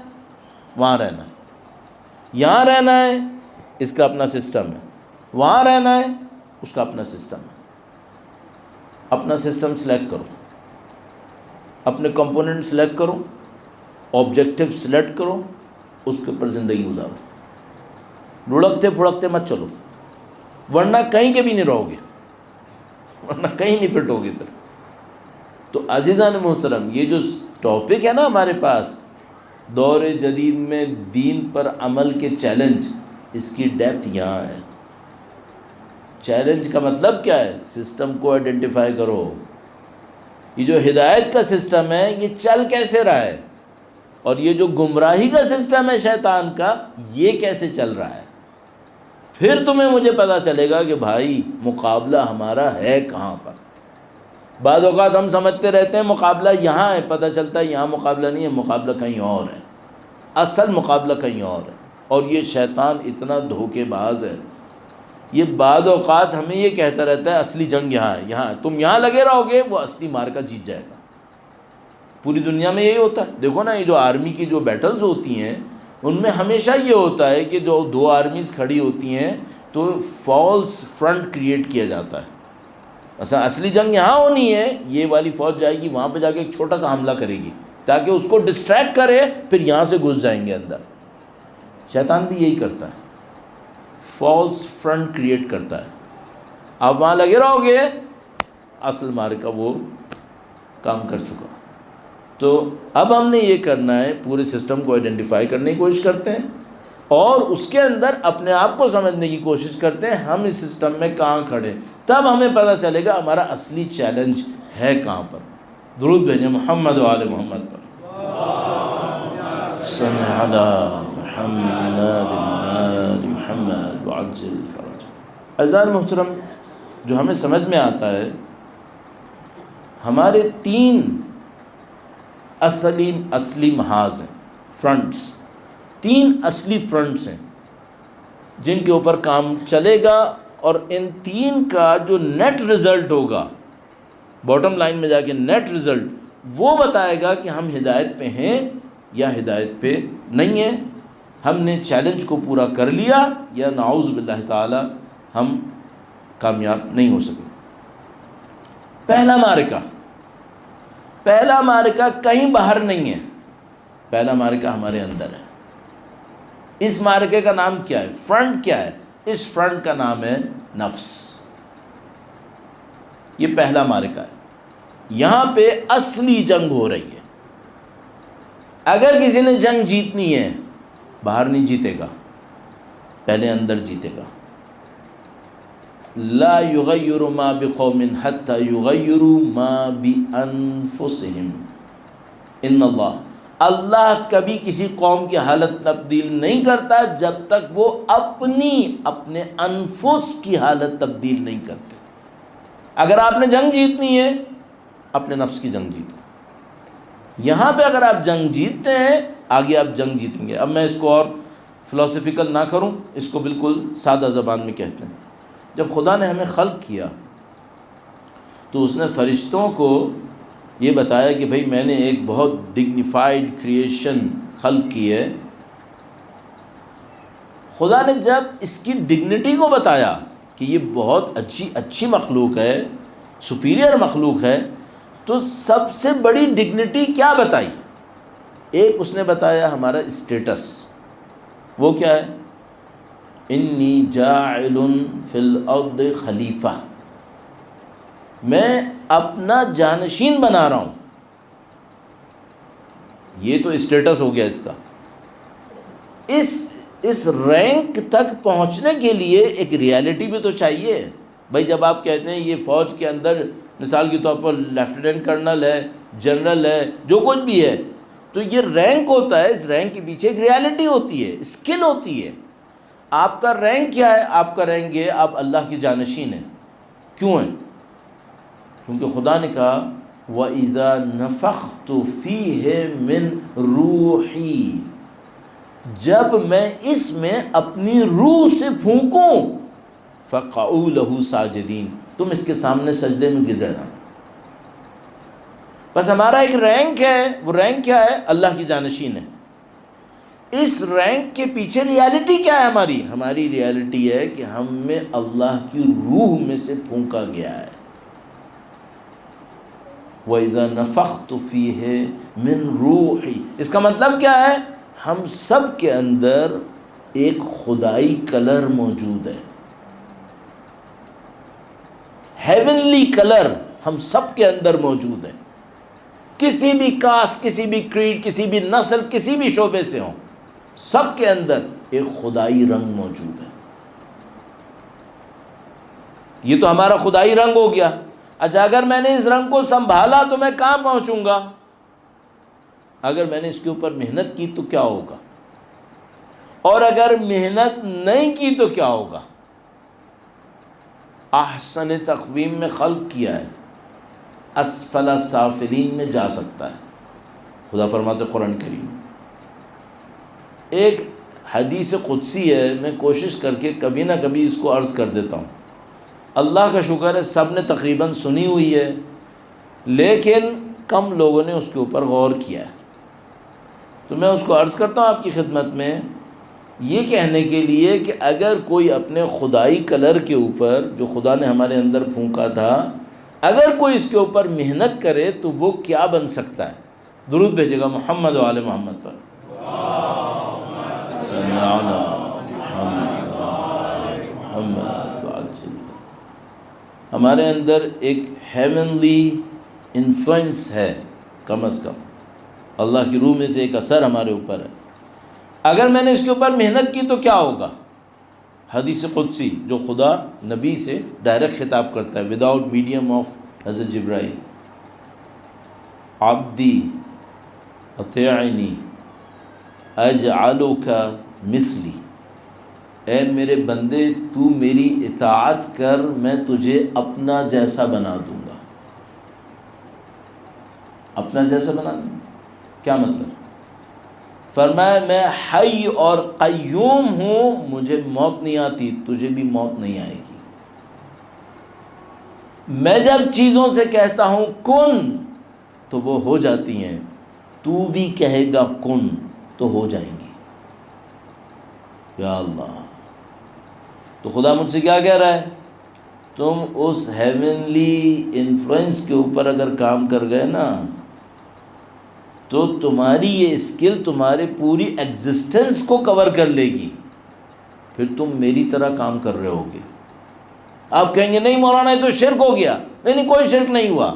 وہاں رہنا ہے، یہاں رہنا ہے اس کا اپنا سسٹم ہے، وہاں رہنا ہے اس کا اپنا سسٹم ہے۔ اپنا سسٹم سلیکٹ کرو، اپنے کمپوننٹ سلیکٹ کرو، آبجیکٹیو سلیکٹ کرو، اس کے اوپر زندگی گزارو، لڑکتے پھڑکتے مت چلو، ورنہ کہیں کے بھی نہیں رہو گے، ورنہ کہیں نہیں فٹ ہوگے پھر۔ تو عزیزان محترم، یہ جو ٹاپک ہے نا ہمارے پاس، دور جدید میں دین پر عمل کے چیلنج، اس کی ڈیپتھ یہاں ہے۔ چیلنج کا مطلب کیا ہے؟ سسٹم کو آئیڈینٹیفائی کرو، یہ جو ہدایت کا سسٹم ہے یہ چل کیسے رہا ہے، اور یہ جو گمراہی کا سسٹم ہے شیطان کا، یہ کیسے چل رہا ہے۔ پھر تمہیں مجھے پتا چلے گا کہ بھائی مقابلہ ہمارا ہے کہاں پر۔ بعض اوقات ہم سمجھتے رہتے ہیں مقابلہ یہاں ہے، پتہ چلتا ہے یہاں مقابلہ نہیں ہے، مقابلہ کہیں اور ہے، اصل مقابلہ کہیں اور ہے۔ اور یہ شیطان اتنا دھوکے باز ہے، یہ بعض اوقات ہمیں یہ کہتا رہتا ہے اصلی جنگ یہاں ہے، یہاں تم یہاں لگے رہو گے وہ اصلی مارکا جیت جائے گا۔ پوری دنیا میں یہی ہوتا ہے، دیکھو نا، یہ جو آرمی کی جو بیٹلز ہوتی ہیں ان میں ہمیشہ یہ ہوتا ہے کہ جو دو آرمیز کھڑی ہوتی ہیں تو فالس فرنٹ کریٹ کیا جاتا ہے، مثلا اصلی جنگ یہاں ہونی ہے، یہ والی فوج جائے گی وہاں پہ جا کے ایک چھوٹا سا حملہ کرے گی تاکہ اس کو ڈسٹریکٹ کرے، پھر یہاں سے گھس جائیں گے اندر۔ شیطان بھی یہی کرتا ہے، فالس فرنٹ کریٹ کرتا ہے، آپ وہاں لگے رہو گے، اصل مارکا وہ کام کر چکا۔ تو اب ہم نے یہ کرنا ہے، پورے سسٹم کو آئیڈینٹیفائی کرنے کی کوشش کرتے ہیں، اور اس کے اندر اپنے آپ کو سمجھنے کی کوشش کرتے ہیں ہم اس سسٹم میں کہاں کھڑے، تب ہمیں پتہ چلے گا ہمارا اصلی چیلنج ہے کہاں پر۔ درود بھیجیں محمد و آل محمد پر، صلی علی محمد آل محمد وعجل فرج۔ عزیزان محترم، جو ہمیں سمجھ میں آتا ہے، ہمارے 3 اصلی محاذ ہیں، فرنٹس، 3 اصلی فرنٹس ہیں جن کے اوپر کام چلے گا، اور ان 3 کا جو نیٹ رزلٹ ہوگا، باٹم لائن میں جا کے نیٹ رزلٹ وہ بتائے گا کہ ہم ہدایت پہ ہیں یا ہدایت پہ نہیں ہیں، ہم نے چیلنج کو پورا کر لیا یا نعوذ باللہ تعالی ہم کامیاب نہیں ہو سکے۔ پہلا معرکہ، پہلا معرکہ کہیں باہر نہیں ہے، پہلا معرکہ ہمارے اندر ہے۔ اس معرکے کا نام کیا ہے؟ فرنٹ کیا ہے؟ اس فرنٹ کا نام ہے نفس۔ یہ پہلا معرکہ ہے، یہاں پہ اصلی جنگ ہو رہی ہے۔ اگر کسی نے جنگ جیتنی ہے، باہر نہیں جیتے گا، پہلے اندر جیتے گا۔ لا یغیر ما بقوم حتی یغیروا ما بانفسہم، ان اللہ کبھی کسی قوم کی حالت تبدیل نہیں کرتا جب تک وہ اپنے انفس کی حالت تبدیل نہیں کرتے۔ اگر آپ نے جنگ جیتنی ہے، اپنے نفس کی جنگ جیتو۔ یہاں پہ اگر آپ جنگ جیتتے ہیں، آگے آپ جنگ جیتیں گے۔ اب میں اس کو اور فلسفیکل نہ کروں، اس کو بالکل سادہ زبان میں کہتے ہیں۔ جب خدا نے ہمیں خلق کیا تو اس نے فرشتوں کو یہ بتایا کہ بھئی میں نے ایک بہت ڈگنیفائڈ کریشن خلق کی ہے۔ خدا نے جب اس کی ڈگنیٹی کو بتایا کہ یہ بہت اچھی مخلوق ہے، سپیریئر مخلوق ہے، تو سب سے بڑی ڈگنیٹی کیا بتائی؟ ایک اس نے بتایا ہمارا اسٹیٹس، وہ کیا ہے؟ انی جاعل فی الارض خلیفہ، میں اپنا جانشین بنا رہا ہوں۔ یہ تو اسٹیٹس ہو گیا اس کا۔ اس رینک تک پہنچنے کے لیے ایک ریالٹی بھی تو چاہیے۔ بھائی جب آپ کہتے ہیں یہ فوج کے اندر مثال کے طور پر لیفٹیننٹ کرنل ہے، جنرل ہے، جو کچھ بھی ہے، تو یہ رینک ہوتا ہے۔ اس رینک کے پیچھے ایک ریالٹی ہوتی ہے، اسکل ہوتی ہے۔ آپ کا رینک کیا ہے؟ آپ کا رینک یہ آپ اللہ کی جانشین ہیں۔ کیوں ہیں؟ کیونکہ خدا نے کہا وَإِذَا نَفَخْتُ فِيهِ مِن رُوحِي، جب میں اس میں اپنی روح سے پھونکوں فَقَعُوا لَهُ سَاجِدِينَ، تم اس کے سامنے سجدے میں گر جانا۔ بس ہمارا ایک رینک ہے، وہ رینک کیا ہے؟ اللہ کی جانشین ہے۔ اس رینک کے پیچھے ریالٹی کیا ہے ہماری ریالٹی ہے کہ ہم میں اللہ کی روح میں سے پھونکا گیا ہے۔ وَإِذَا نَفَخْتُ فِيهِ مِن رُوحِي، اس کا مطلب کیا ہے؟ ہم سب کے اندر ایک خدائی کلر موجود ہے، ہیونلی کلر ہم سب کے اندر موجود ہے۔ کسی بھی کاسٹ، کسی بھی کریڈ، کسی بھی نسل، کسی بھی شعبے سے ہوں، سب کے اندر ایک خدائی رنگ موجود ہے۔ یہ تو ہمارا خدائی رنگ ہو گیا۔ اچھا، اگر میں نے اس رنگ کو سنبھالا تو میں کہاں پہنچوں گا؟ اگر میں نے اس کے اوپر محنت کی تو کیا ہوگا؟ اور اگر محنت نہیں کی تو کیا ہوگا؟ احسن تقویم میں خلق کیا ہے، اسفل سافلین میں جا سکتا ہے۔ خدا فرماتے قرآن کریم، ایک حدیث قدسی ہے، میں کوشش کر کے کبھی نہ کبھی اس کو عرض کر دیتا ہوں۔ اللہ کا شکر ہے سب نے تقریباً سنی ہوئی ہے، لیکن کم لوگوں نے اس کے اوپر غور کیا ہے، تو میں اس کو عرض کرتا ہوں آپ کی خدمت میں، یہ کہنے کے لیے کہ اگر کوئی اپنے خدائی کلر کے اوپر جو خدا نے ہمارے اندر پھونکا تھا، اگر کوئی اس کے اوپر محنت کرے تو وہ کیا بن سکتا ہے؟ درود بھیجے گا محمد و آل محمد پر۔ ہمارے اندر ایک ہیونلی انفلوئنس ہے، کم از کم اللہ کی روح میں سے ایک اثر ہمارے اوپر ہے۔ اگر میں نے اس کے اوپر محنت کی تو کیا ہوگا؟ حدیث قدسی جو خدا نبی سے ڈائریکٹ خطاب کرتا ہے وداؤٹ میڈیم آف حضرت جبرائیل، عبدی اطیعنی اجعلک مثلی، اے میرے بندے تو میری اطاعت کر، میں تجھے اپنا جیسا بنا دوں گا۔ اپنا جیسا بنا دوں گا کیا مطلب؟ فرمایا میں حی اور قیوم ہوں، مجھے موت نہیں آتی، تجھے بھی موت نہیں آئے گی۔ میں جب چیزوں سے کہتا ہوں کن تو وہ ہو جاتی ہیں، تو بھی کہے گا کن تو ہو جائیں گی۔ یا اللہ، تو خدا مجھ سے کیا کہہ رہا ہے؟ تم اس ہیونلی انفلوئنس کے اوپر اگر کام کر گئے نا تو تمہاری یہ اسکل تمہارے پوری ایگزسٹنس کو کور کر لے گی، پھر تم میری طرح کام کر رہے ہوگے۔ آپ کہیں گے نہیں مولانا یہ تو شرک ہو گیا، نہیں کوئی شرک نہیں ہوا۔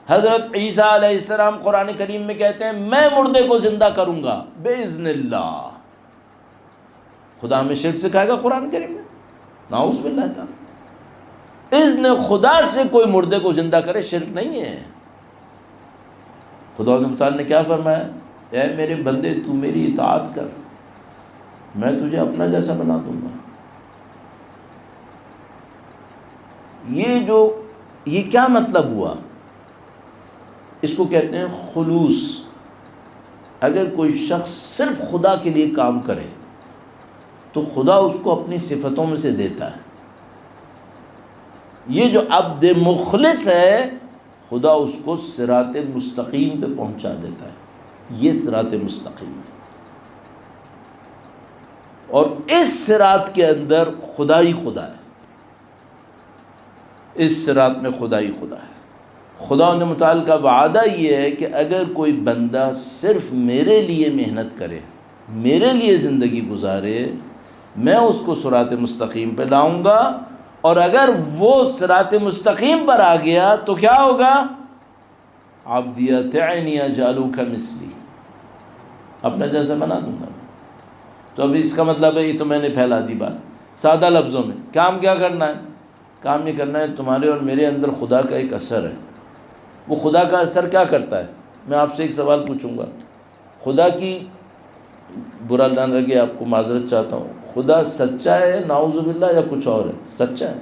حضرت عیسیٰ علیہ السلام قرآن کریم میں کہتے ہیں میں مردے کو زندہ کروں گا بِإِذْنِ اللہ۔ خدا ہمیں شرک سکھائے گا قرآن کریم میں؟ نعوذ باللہ تعالی۔ اذن خدا سے کوئی مردے کو زندہ کرے شرک نہیں ہے۔ خدا کے متعال نے کیا فرمایا؟ اے میرے بندے تو میری اطاعت کر، میں تجھے اپنا جیسا بنا دوں گا۔ یہ کیا مطلب ہوا؟ اس کو کہتے ہیں خلوص۔ اگر کوئی شخص صرف خدا کے لیے کام کرے تو خدا اس کو اپنی صفتوں میں سے دیتا ہے۔ یہ جو عبد مخلص ہے خدا اس کو صراط مستقیم پہ پہنچا دیتا ہے۔ یہ صراط مستقیم ہے، اور اس صراط کے اندر خدا ہی خدا ہے، اس صراط میں خدا ہی خدا ہے۔ خدا نے متعال کا وعدہ یہ ہے کہ اگر کوئی بندہ صرف میرے لیے محنت کرے، میرے لیے زندگی گزارے، میں اس کو صراط مستقیم پہ لاؤں گا، اور اگر وہ صراط مستقیم پر آ گیا تو کیا ہوگا؟ عبدی اطعنی اجعلک مثلی، اپنا جیسا بنا دوں گا۔ تو اب اس کا مطلب ہے، یہ تو میں نے پھیلا دی بات سادہ لفظوں میں۔ کام کیا کرنا ہے؟ کام یہ کرنا ہے تمہارے اور میرے اندر خدا کا ایک اثر ہے۔ وہ خدا کا اثر کیا کرتا ہے؟ میں آپ سے ایک سوال پوچھوں گا، خدا کی، برا نہ لگے آپ کو، معذرت چاہتا ہوں، خدا سچا ہے نعوذ باللہ یا کچھ اور ہے؟ سچا ہے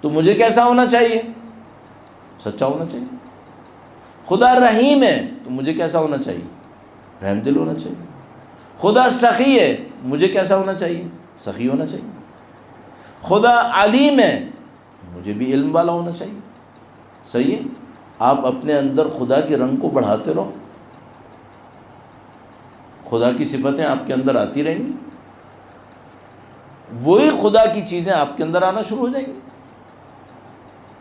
تو مجھے کیسا ہونا چاہیے؟ سچا ہونا چاہیے۔ خدا رحیم ہے تو مجھے کیسا ہونا چاہیے؟ رحم دل ہونا چاہیے۔ خدا سخی ہے، مجھے کیسا ہونا چاہیے؟ سخی ہونا چاہیے۔ خدا علیم ہے، مجھے بھی علم والا ہونا چاہیے۔ صحیح ہے؟ آپ اپنے اندر خدا کے رنگ کو بڑھاتے رہو، خدا کی صفتیں آپ کے اندر آتی رہیں گی، وہی خدا کی چیزیں آپ کے اندر آنا شروع ہو جائیں گی۔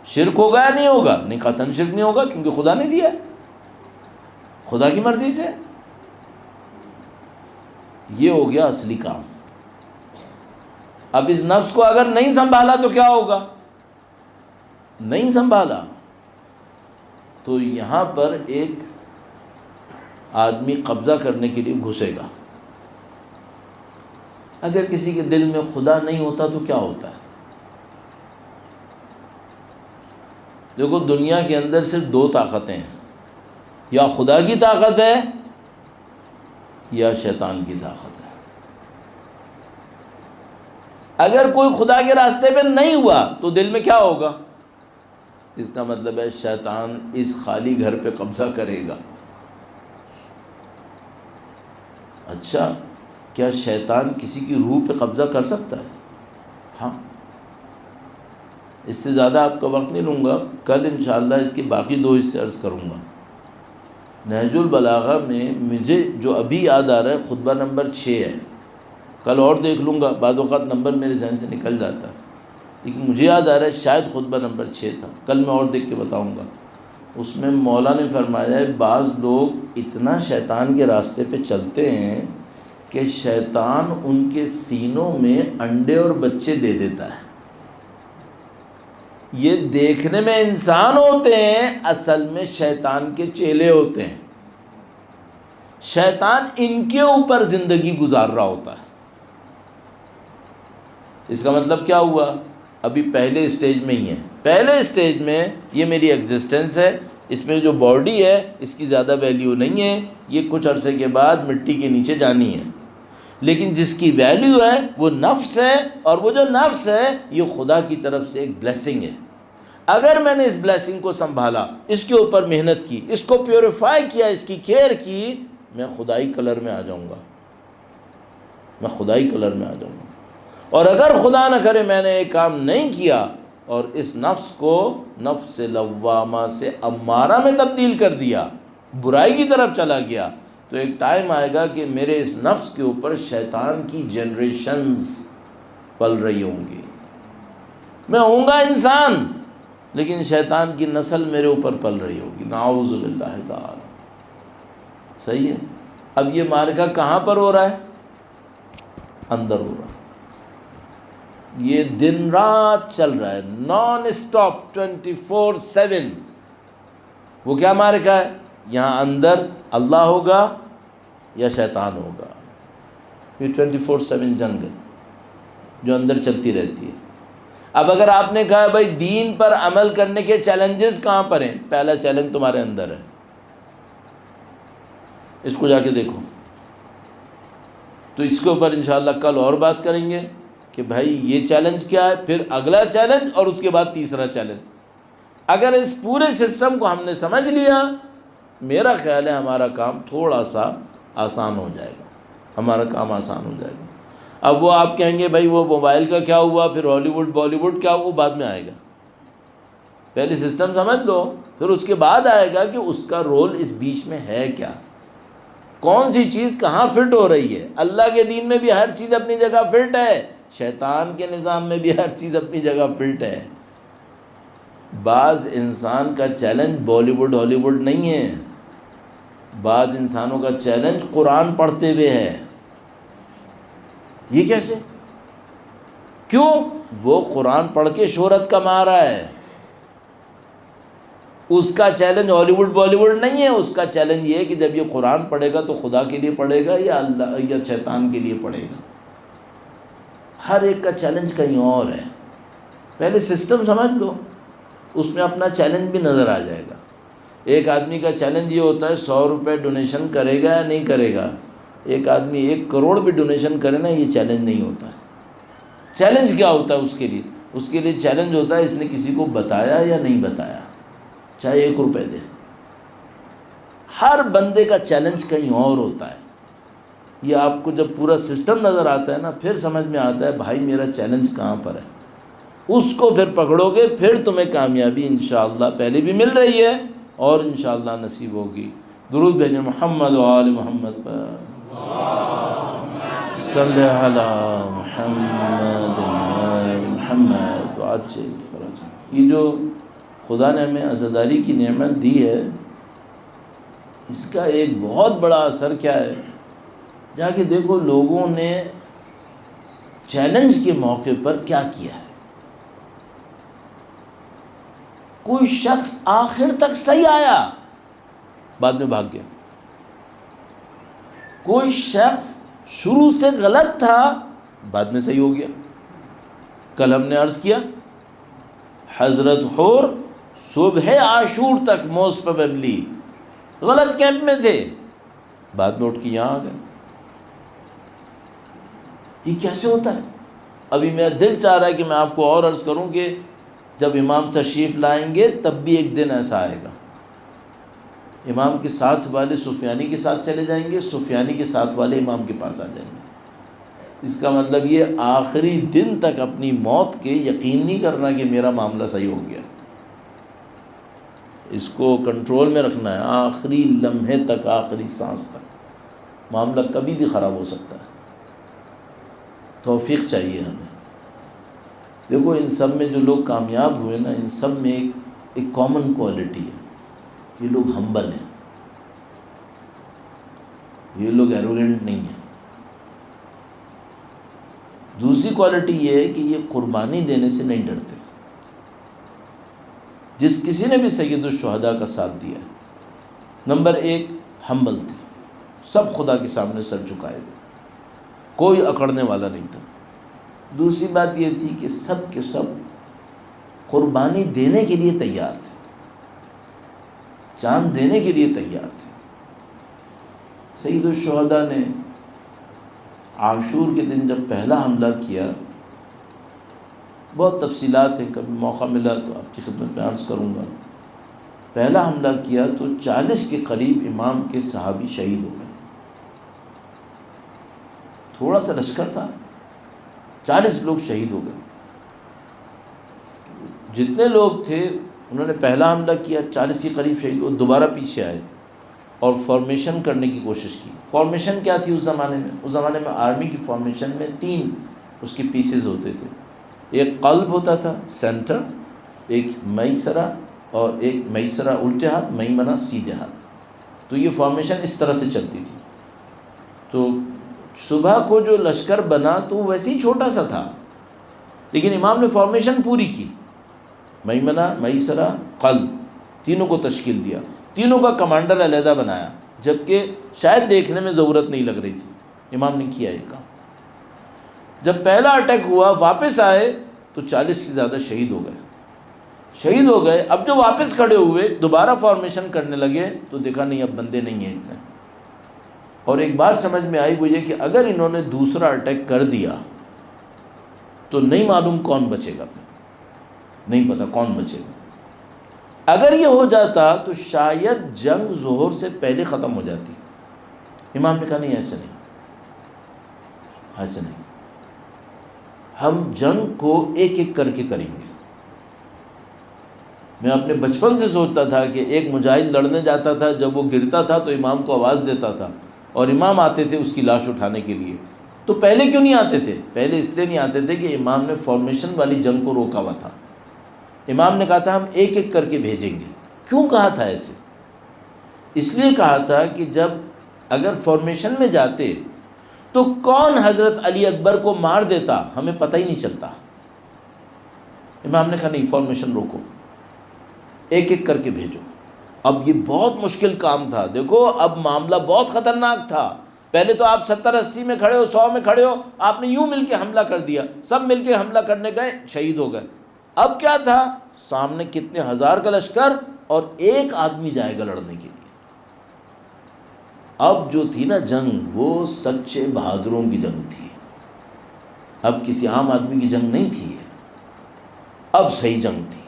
شرک ہوگا یا نہیں ہوگا؟ نہیں، قطعاً شرک نہیں ہوگا، کیونکہ خدا نے دیا ہے، خدا کی مرضی سے۔ یہ ہو گیا اصلی کام۔ اب اس نفس کو اگر نہیں سنبھالا تو کیا ہوگا؟ نہیں سنبھالا تو یہاں پر ایک آدمی قبضہ کرنے کے لیے گھسے گا۔ اگر کسی کے دل میں خدا نہیں ہوتا تو کیا ہوتا ہے؟ دیکھو دنیا کے اندر صرف دو طاقتیں ہیں، یا خدا کی طاقت ہے یا شیطان کی طاقت ہے۔ اگر کوئی خدا کے راستے پہ نہیں ہوا تو دل میں کیا ہوگا؟ اس کا مطلب ہے شیطان اس خالی گھر پہ قبضہ کرے گا۔ اچھا، کیا شیطان کسی کی روح پہ قبضہ کر سکتا ہے؟ ہاں۔ اس سے زیادہ آپ کا وقت نہیں لوں گا، کل انشاءاللہ اس کی باقی دو حصے عرض کروں گا۔ نہج البلاغہ میں مجھے جو ابھی یاد آ رہا ہے خطبہ نمبر 6 ہے، کل اور دیکھ لوں گا، بعض اوقات نمبر میرے ذہن سے نکل جاتا ہے، لیکن مجھے یاد آ رہا ہے شاید خطبہ نمبر 6 تھا، کل میں اور دیکھ کے بتاؤں گا۔ اس میں مولا نے فرمایا ہے بعض لوگ اتنا شیطان کے راستے پہ چلتے ہیں کہ شیطان ان کے سینوں میں انڈے اور بچے دے دیتا ہے۔ یہ دیکھنے میں انسان ہوتے ہیں، اصل میں شیطان کے چیلے ہوتے ہیں۔ شیطان ان کے اوپر زندگی گزار رہا ہوتا ہے۔ اس کا مطلب کیا ہوا؟ ابھی پہلے اسٹیج میں ہی ہے۔ پہلے اسٹیج میں یہ میری ایگزسٹنس ہے، اس میں جو باڈی ہے اس کی زیادہ ویلیو نہیں ہے، یہ کچھ عرصے کے بعد مٹی کے نیچے جانی ہے، لیکن جس کی ویلیو ہے وہ نفس ہے، اور وہ جو نفس ہے یہ خدا کی طرف سے ایک بلیسنگ ہے۔ اگر میں نے اس بلیسنگ کو سنبھالا، اس کے اوپر محنت کی، اس کو پیوریفائی کیا، اس کی کیئر کی، میں خدائی کلر میں آ جاؤں گا، میں خدائی کلر میں آ جاؤں گا۔ اور اگر خدا نہ کرے میں نے ایک کام نہیں کیا اور اس نفس کو نفس لوامہ سے امارہ میں تبدیل کر دیا، برائی کی طرف چلا گیا، تو ایک ٹائم آئے گا کہ میرے اس نفس کے اوپر شیطان کی جنریشنز پل رہی ہوں گی۔ میں ہوں گا انسان، لیکن شیطان کی نسل میرے اوپر پل رہی ہوگی، نعوذ باللہ تعالی۔ صحیح ہے. اب یہ معرکہ کہاں پر ہو رہا ہے؟ اندر ہو رہا ہے. یہ دن رات چل رہا ہے، نان اسٹاپ 24/7. وہ کیا معرکہ ہے؟ یہاں اندر اللہ ہوگا یا شیطان ہوگا. یہ 24/7 جنگ ہے جو اندر چلتی رہتی ہے. اب اگر آپ نے کہا بھائی دین پر عمل کرنے کے چیلنجز کہاں پر ہیں، پہلا چیلنج تمہارے اندر ہے، اس کو جا کے دیکھو. تو اس کے اوپر انشاءاللہ کل اور بات کریں گے کہ بھائی یہ چیلنج کیا ہے، پھر اگلا چیلنج، اور اس کے بعد تیسرا چیلنج. اگر اس پورے سسٹم کو ہم نے سمجھ لیا، میرا خیال ہے ہمارا کام تھوڑا سا آسان ہو جائے گا، ہمارا کام آسان ہو جائے گا. اب وہ آپ کہیں گے بھائی وہ موبائل کا کیا ہوا، پھر ہالی ووڈ بالی ووڈ کیا ہوا، وہ بعد میں آئے گا. پہلے سسٹم سمجھ لو، پھر اس کے بعد آئے گا کہ اس کا رول اس بیچ میں ہے کیا، کون سی چیز کہاں فٹ ہو رہی ہے. اللہ کے دین میں بھی ہر چیز اپنی جگہ فٹ ہے، شیطان کے نظام میں بھی ہر چیز اپنی جگہ فٹ ہے. بعض انسان کا چیلنج بالی ووڈ ہالی ووڈ نہیں ہے، بعض انسانوں کا چیلنج قرآن پڑھتے ہوئے ہے. یہ کیسے؟ کیوں؟ وہ قرآن پڑھ کے شہرت کما رہا ہے. اس کا چیلنج ہالی ووڈ بالی ووڈ نہیں ہے، اس کا چیلنج یہ ہے کہ جب یہ قرآن پڑھے گا تو خدا کے لیے پڑھے گا یا اللہ یا شیطان کے لیے پڑھے گا. ہر ایک کا چیلنج کہیں اور ہے. پہلے سسٹم سمجھ لو، اس میں اپنا چیلنج بھی نظر آ جائے گا. ایک آدمی کا چیلنج یہ ہوتا ہے 100 روپے ڈونیشن کرے گا یا نہیں کرے گا. ایک آدمی 1 کروڑ بھی ڈونیشن کرے نا، یہ چیلنج نہیں ہوتا. چیلنج کیا ہوتا ہے اس کے لیے؟ اس کے لیے چیلنج ہوتا ہے اس نے کسی کو بتایا یا نہیں بتایا، چاہے 1 روپے دے. ہر بندے کا چیلنج کہیں اور ہوتا ہے. یہ آپ کو جب پورا سسٹم نظر آتا ہے نا، پھر سمجھ میں آتا ہے بھائی میرا چیلنج کہاں پر ہے. اس کو پھر پکڑو گے، پھر تمہیں کامیابی انشاءاللہ پہلے بھی مل رہی ہے اور انشاءاللہ نصیب ہوگی. درود بھیجیں محمد و آل محمد پر، صلی علی محمد محمد وعجل فرجہ. یہ جو خدا نے ہمیں عزاداری کی نعمت دی ہے، اس کا ایک بہت بڑا اثر کیا ہے؟ جا کے دیکھو لوگوں نے چیلنج کے موقع پر کیا کیا ہے. کوئی شخص آخر تک صحیح آیا، بعد میں بھاگ گیا. کوئی شخص شروع سے غلط تھا، بعد میں صحیح ہو گیا. کل ہم نے عرض کیا حضرت حور صبح عاشور تک موسٹ پروبیبلی غلط کیمپ میں تھے، بعد میں اٹھ کے یہاں آ گئے. یہ کیسے ہوتا ہے؟ ابھی میرا دل چاہ رہا ہے کہ میں آپ کو اور عرض کروں کہ جب امام تشریف لائیں گے تب بھی ایک دن ایسا آئے گا، امام کے ساتھ والے سفیانی کے ساتھ چلے جائیں گے، سفیانی کے ساتھ والے امام کے پاس آ جائیں گے. اس کا مطلب یہ آخری دن تک اپنی موت کے یقین نہیں کرنا کہ میرا معاملہ صحیح ہو گیا. اس کو کنٹرول میں رکھنا ہے. آخری لمحے تک، آخری سانس تک معاملہ کبھی بھی خراب ہو سکتا ہے. توفیق چاہیے ہمیں. دیکھو ان سب میں جو لوگ کامیاب ہوئے نا، ان سب میں ایک کامن کوالٹی ہے، یہ لوگ ہمبل ہیں، یہ لوگ ایروگنٹ نہیں ہیں. دوسری کوالٹی یہ ہے کہ یہ قربانی دینے سے نہیں ڈرتے. جس کسی نے بھی سید الشہداء کا ساتھ دیا ہے، نمبر 1 ہمبل تھے، سب خدا کے سامنے سر جھکائے ہوئے، کوئی اکڑنے والا نہیں تھا. دوسری بات یہ تھی کہ سب کے سب قربانی دینے کے لیے تیار تھے، جان دینے کے لیے تیار تھے. سید الشہداء نے عاشور کے دن جب پہلا حملہ کیا، بہت تفصیلات ہیں، کبھی موقع ملا تو آپ کی خدمت میں عرض کروں گا. پہلا حملہ کیا تو 40 کے قریب امام کے صحابی شہید ہو گئے. تھوڑا سا لشکر تھا، 40 لوگ شہید ہو گئے. جتنے لوگ تھے انہوں نے پہلا حملہ کیا، 40 کے قریب شہید ہوئے. دوبارہ پیچھے آئے اور فارمیشن کرنے کی کوشش کی. فارمیشن کیا تھی اس زمانے میں؟ اس زمانے میں آرمی کی فارمیشن میں 3 اس کے پیسز ہوتے تھے. ایک قلب ہوتا تھا سینٹر، ایک میسرہ، اور ایک میسرہ الٹے ہاتھ، میمنہ سیدھے ہاتھ. تو تو یہ فارمیشن اس طرح سے چلتی تھی. تو صبح کو جو لشکر بنا تو ویسے ہی چھوٹا سا تھا، لیکن امام نے فارمیشن پوری کی. میمنہ، میسرہ، قلب، تینوں کو تشکیل دیا، تینوں کا کمانڈر علیحدہ بنایا، جبکہ شاید دیکھنے میں ضرورت نہیں لگ رہی تھی. امام نے کیا یہ کام. جب پہلا اٹیک ہوا واپس آئے تو 40 سے زیادہ شہید ہو گئے. اب جو واپس کھڑے ہوئے دوبارہ فارمیشن کرنے لگے تو دیکھا نہیں اب بندے نہیں ہیں اتنے. اور ایک بات سمجھ میں آئی وہ یہ کہ اگر انہوں نے دوسرا اٹیک کر دیا تو نہیں معلوم کون بچے گا، نہیں پتہ کون بچے گا. اگر یہ ہو جاتا تو شاید جنگ ظہر سے پہلے ختم ہو جاتی. امام نے کہا نہیں، ایسے نہیں، ہم جنگ کو ایک ایک کر کے کریں گے. میں اپنے بچپن سے سوچتا تھا کہ ایک مجاہد لڑنے جاتا تھا، جب وہ گرتا تھا تو امام کو آواز دیتا تھا اور امام آتے تھے اس کی لاش اٹھانے کے لیے. تو پہلے کیوں نہیں آتے تھے؟ پہلے اس لیے نہیں آتے تھے کہ امام نے فارمیشن والی جنگ کو روکا ہوا تھا. امام نے کہا تھا ہم ایک ایک کر کے بھیجیں گے. کیوں کہا تھا ایسے؟ اس لیے کہا تھا کہ جب اگر فارمیشن میں جاتے تو کون حضرت علی اکبر کو مار دیتا ہمیں پتہ ہی نہیں چلتا. امام نے کہا نہیں، فارمیشن روکو، ایک ایک کر کے بھیجو. اب یہ بہت مشکل کام تھا. دیکھو اب معاملہ بہت خطرناک تھا. پہلے تو آپ 70-80 میں کھڑے ہو، 100 میں کھڑے ہو، آپ نے یوں مل کے حملہ کر دیا، سب مل کے حملہ کرنے گئے، شہید ہو گئے. اب کیا تھا؟ سامنے کتنے ہزار کا لشکر اور ایک آدمی جائے گا لڑنے کے لیے. اب جو تھی نا جنگ، وہ سچے بہادروں کی جنگ تھی. اب کسی عام آدمی کی جنگ نہیں تھی، اب صحیح جنگ تھی.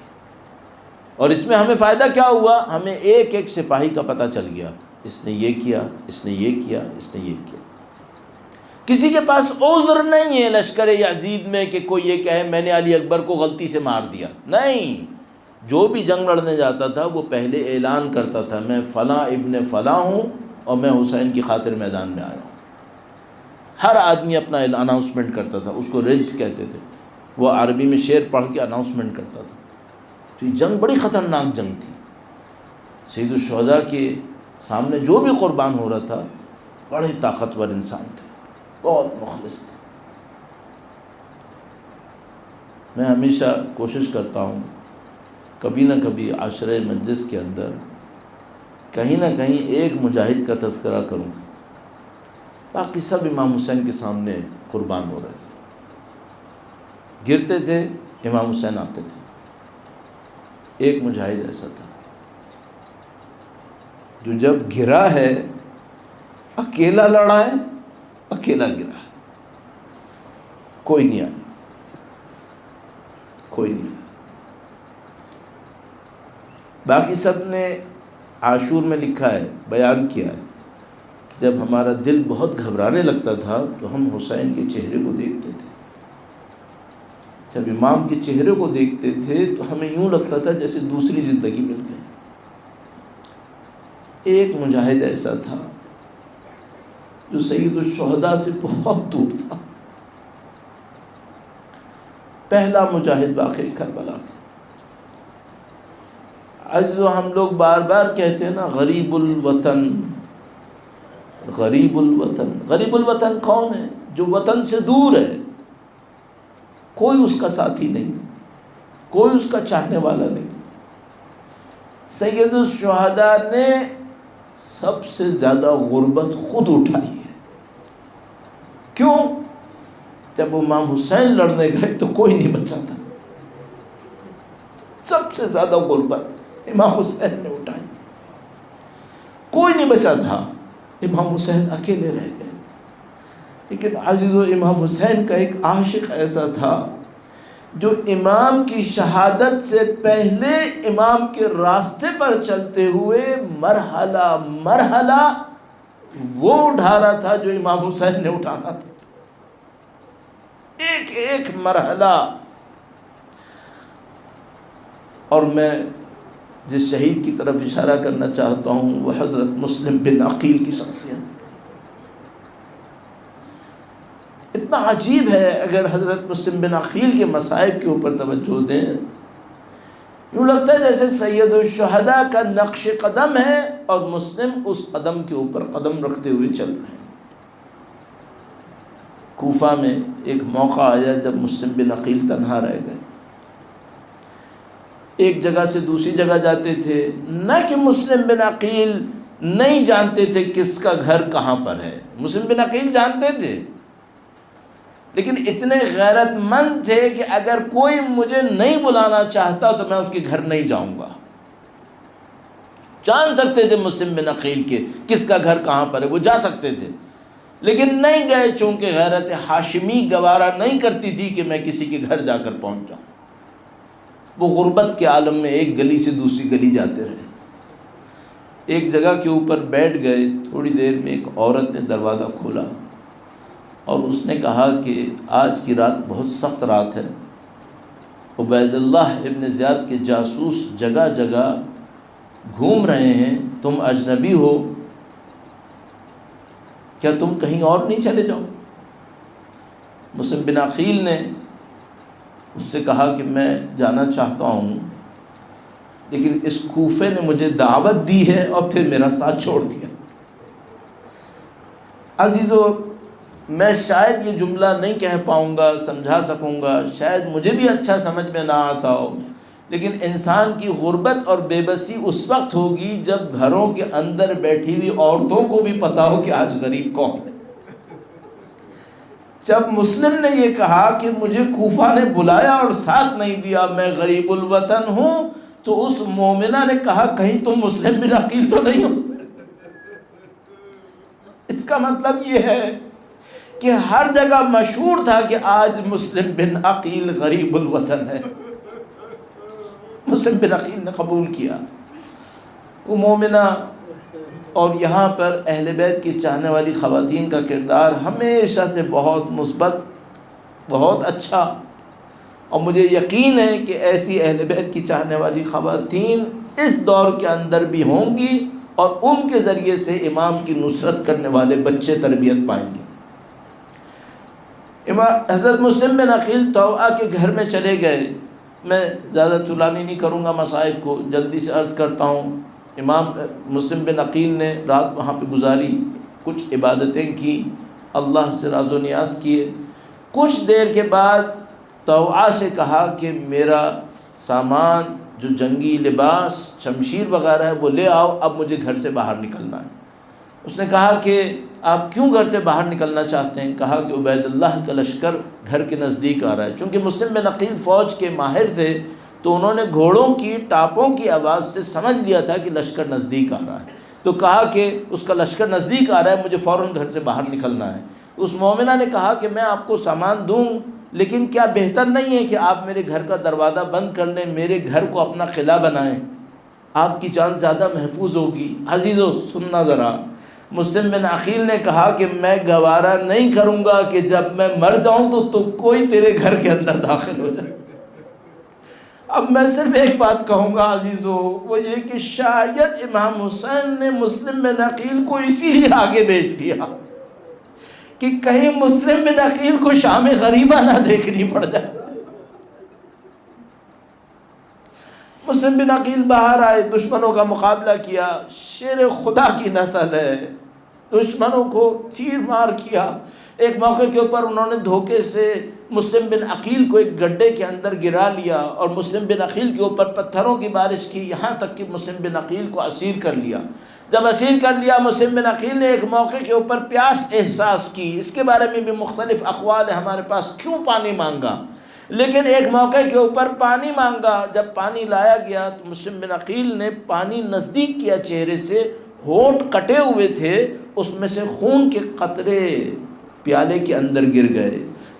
اور اس میں ہمیں فائدہ کیا ہوا؟ ہمیں ایک ایک سپاہی کا پتہ چل گیا، اس نے یہ کیا، اس نے یہ کیا، اس نے یہ کیا. کسی کے پاس عذر نہیں ہے لشکر یزید میں کہ کوئی یہ کہے میں نے علی اکبر کو غلطی سے مار دیا. نہیں، جو بھی جنگ لڑنے جاتا تھا وہ پہلے اعلان کرتا تھا میں فلاں ابن فلاں ہوں اور میں حسین کی خاطر میدان میں آیا ہوں. ہر آدمی اپنا اناؤنسمنٹ کرتا تھا، اس کو رجز کہتے تھے. وہ عربی میں شعر پڑھ کے اناؤنسمنٹ کرتا تھا. تو یہ جنگ بڑی خطرناک جنگ تھی. سید الشہداء کے سامنے جو بھی قربان ہو رہا تھا بڑے طاقتور انسان تھے، بہت مخلص تھے. میں ہمیشہ کوشش کرتا ہوں کبھی نہ کبھی عاشرہ مجلس کے اندر کہیں نہ کہیں ایک مجاہد کا تذکرہ کروں. باقی سب امام حسین کے سامنے قربان ہو رہے تھے، گرتے تھے، امام حسین آتے تھے. ایک مجاہد ایسا تھا جو جب گرا ہے اکیلا لڑا ہے، اکیلا گرا ہے، کوئی نہیں آیا، کوئی نہیں آیا. باقی سب نے عاشور میں لکھا ہے، بیان کیا ہے کہ جب ہمارا دل بہت گھبرانے لگتا تھا تو ہم حسین کے چہرے کو دیکھتے تھے. جب امام کے چہرے کو دیکھتے تھے تو ہمیں یوں لگتا تھا جیسے دوسری زندگی مل گئی. ایک مجاہد ایسا تھا جو سید الشہداء سے بہت دور تھا، پہلا مجاہد واقعی کربلا کا. آج ہم لوگ بار بار کہتے ہیں نا غریب الوطن، غریب الوطن. غریب الوطن کون ہے؟ جو وطن سے دور ہے، کوئی اس کا ساتھی نہیں، کوئی اس کا چاہنے والا نہیں. سید الشہداء نے سب سے زیادہ غربت خود اٹھائی ہے. کیوں؟ جب امام حسین لڑنے گئے تو کوئی نہیں بچا تھا. سب سے زیادہ غربت امام حسین نے اٹھائی، کوئی نہیں بچا تھا، امام حسین اکیلے رہ گئے. لیکن عزیزو، امام حسین کا ایک عاشق ایسا تھا جو امام کی شہادت سے پہلے امام کے راستے پر چلتے ہوئے مرحلہ مرحلہ وہ اٹھا رہا تھا جو امام حسین نے اٹھانا تھا. ایک ایک مرحلہ. اور میں جس شہید کی طرف اشارہ کرنا چاہتا ہوں وہ حضرت مسلم بن عقیل کی شخصیت. اتنا عجیب ہے اگر حضرت مسلم بن عقیل کے مصائب کے اوپر توجہ دیں. یوں لگتا ہے جیسے سید الشہداء کا نقش قدم ہے اور مسلم اس قدم کے اوپر قدم رکھتے ہوئے چل رہے ہیں۔ کوفہ میں ایک موقع آیا جب مسلم بن عقیل تنہا رہ گئے، ایک جگہ سے دوسری جگہ جاتے تھے، نہ کہ مسلم بن عقیل نہیں جانتے تھے کس کا گھر کہاں پر ہے، مسلم بن عقیل جانتے تھے، لیکن اتنے غیرت مند تھے کہ اگر کوئی مجھے نہیں بلانا چاہتا تو میں اس کے گھر نہیں جاؤں گا۔ جان سکتے تھے مسلم بن عقیل کے کس کا گھر کہاں پر ہے، وہ جا سکتے تھے، لیکن نہیں گئے، چونکہ غیرت ہاشمی گوارا نہیں کرتی تھی کہ میں کسی کے گھر جا کر پہنچ جاؤں۔ وہ غربت کے عالم میں ایک گلی سے دوسری گلی جاتے رہے، ایک جگہ کے اوپر بیٹھ گئے، تھوڑی دیر میں ایک عورت نے دروازہ کھولا اور اس نے کہا کہ آج کی رات بہت سخت رات ہے، عبید اللہ ابن زیاد کے جاسوس جگہ جگہ گھوم رہے ہیں، تم اجنبی ہو، کیا تم کہیں اور نہیں چلے جاؤ؟ مسلم بن عقیل نے اس سے کہا کہ میں جانا چاہتا ہوں، لیکن اس کوفے نے مجھے دعوت دی ہے اور پھر میرا ساتھ چھوڑ دیا۔ عزیزو، میں شاید یہ جملہ نہیں کہہ پاؤں گا، سمجھا سکوں گا، شاید مجھے بھی اچھا سمجھ میں نہ آتا ہو، لیکن انسان کی غربت اور بے بسی اس وقت ہوگی جب گھروں کے اندر بیٹھی ہوئی عورتوں کو بھی پتا ہو کہ آج غریب کون ہے۔ جب مسلم نے یہ کہا کہ مجھے کوفہ نے بلایا اور ساتھ نہیں دیا، میں غریب الوطن ہوں، تو اس مومنہ نے کہا کہیں تم مسلم بن عقیل تو نہیں ہو؟ اس کا مطلب یہ ہے کہ ہر جگہ مشہور تھا کہ آج مسلم بن عقیل غریب الوطن ہے۔ مسلم بن عقیل نے قبول کیا، وہ مومنہ، اور یہاں پر اہل بیت کی چاہنے والی خواتین کا کردار ہمیشہ سے بہت مثبت، بہت اچھا، اور مجھے یقین ہے کہ ایسی اہل بیت کی چاہنے والی خواتین اس دور کے اندر بھی ہوں گی، اور ان کے ذریعے سے امام کی نصرت کرنے والے بچے تربیت پائیں گے۔ حضرت مسلم بن عقیل طوعہ کے گھر میں چلے گئے۔ میں زیادہ طولانی نہیں کروں گا، مسائل کو جلدی سے عرض کرتا ہوں۔ امام مسلم بن عقیل نے رات وہاں پہ گزاری، کچھ عبادتیں کی، اللہ سے راز و نیاز کیے۔ کچھ دیر کے بعد طوعہ سے کہا کہ میرا سامان، جو جنگی لباس، شمشیر وغیرہ ہے، وہ لے آؤ، اب مجھے گھر سے باہر نکلنا ہے۔ اس نے کہا کہ آپ کیوں گھر سے باہر نکلنا چاہتے ہیں؟ کہا کہ عبید اللہ کا لشکر گھر کے نزدیک آ رہا ہے۔ چونکہ مسلم بن عقیل فوج کے ماہر تھے تو انہوں نے گھوڑوں کی ٹاپوں کی آواز سے سمجھ لیا تھا کہ لشکر نزدیک آ رہا ہے، تو کہا کہ اس کا لشکر نزدیک آ رہا ہے، مجھے فوراً گھر سے باہر نکلنا ہے۔ اس مومنہ نے کہا کہ میں آپ کو سامان دوں، لیکن کیا بہتر نہیں ہے کہ آپ میرے گھر کا دروازہ بند کر لیں، میرے گھر کو اپنا قلعہ بنائیں، آپ کی جان زیادہ محفوظ ہوگی۔ عزیزو سننا ذرا، مسلم بن عقیل نے کہا کہ میں گوارا نہیں کروں گا کہ جب میں مر جاؤں تو کوئی تیرے گھر کے اندر داخل ہو جائے۔ اب میں صرف ایک بات کہوں گا عزیزو، وہ یہ کہ شاید امام حسین نے مسلم بن عقیل کو اسی لیے آگے بھیج دیا کہ کہیں مسلم بن عقیل کو شام غریبہ نہ دیکھنی پڑ جائے۔ مسلم بن عقیل باہر آئے، دشمنوں کا مقابلہ کیا، شیر خدا کی نسل ہے، دشمنوں کو تیر مار کیا۔ ایک موقع کے اوپر انہوں نے دھوکے سے مسلم بن عقیل کو ایک گڈھے کے اندر گرا لیا اور مسلم بن عقیل کے اوپر پتھروں کی بارش کی، یہاں تک کہ مسلم بن عقیل کو اسیر کر لیا۔ جب اسیر کر لیا، مسلم بن عقیل نے ایک موقع کے اوپر پیاس احساس کی، اس کے بارے میں بھی مختلف اقوال ہیں ہمارے پاس، کیوں پانی مانگا، لیکن ایک موقع کے اوپر پانی مانگا۔ جب پانی لایا گیا تو مسلم بن عقیل نے پانی نزدیک کیا چہرے سے، ہونٹ کٹے ہوئے تھے، اس میں سے خون کے قطرے پیالے کے اندر گر گئے۔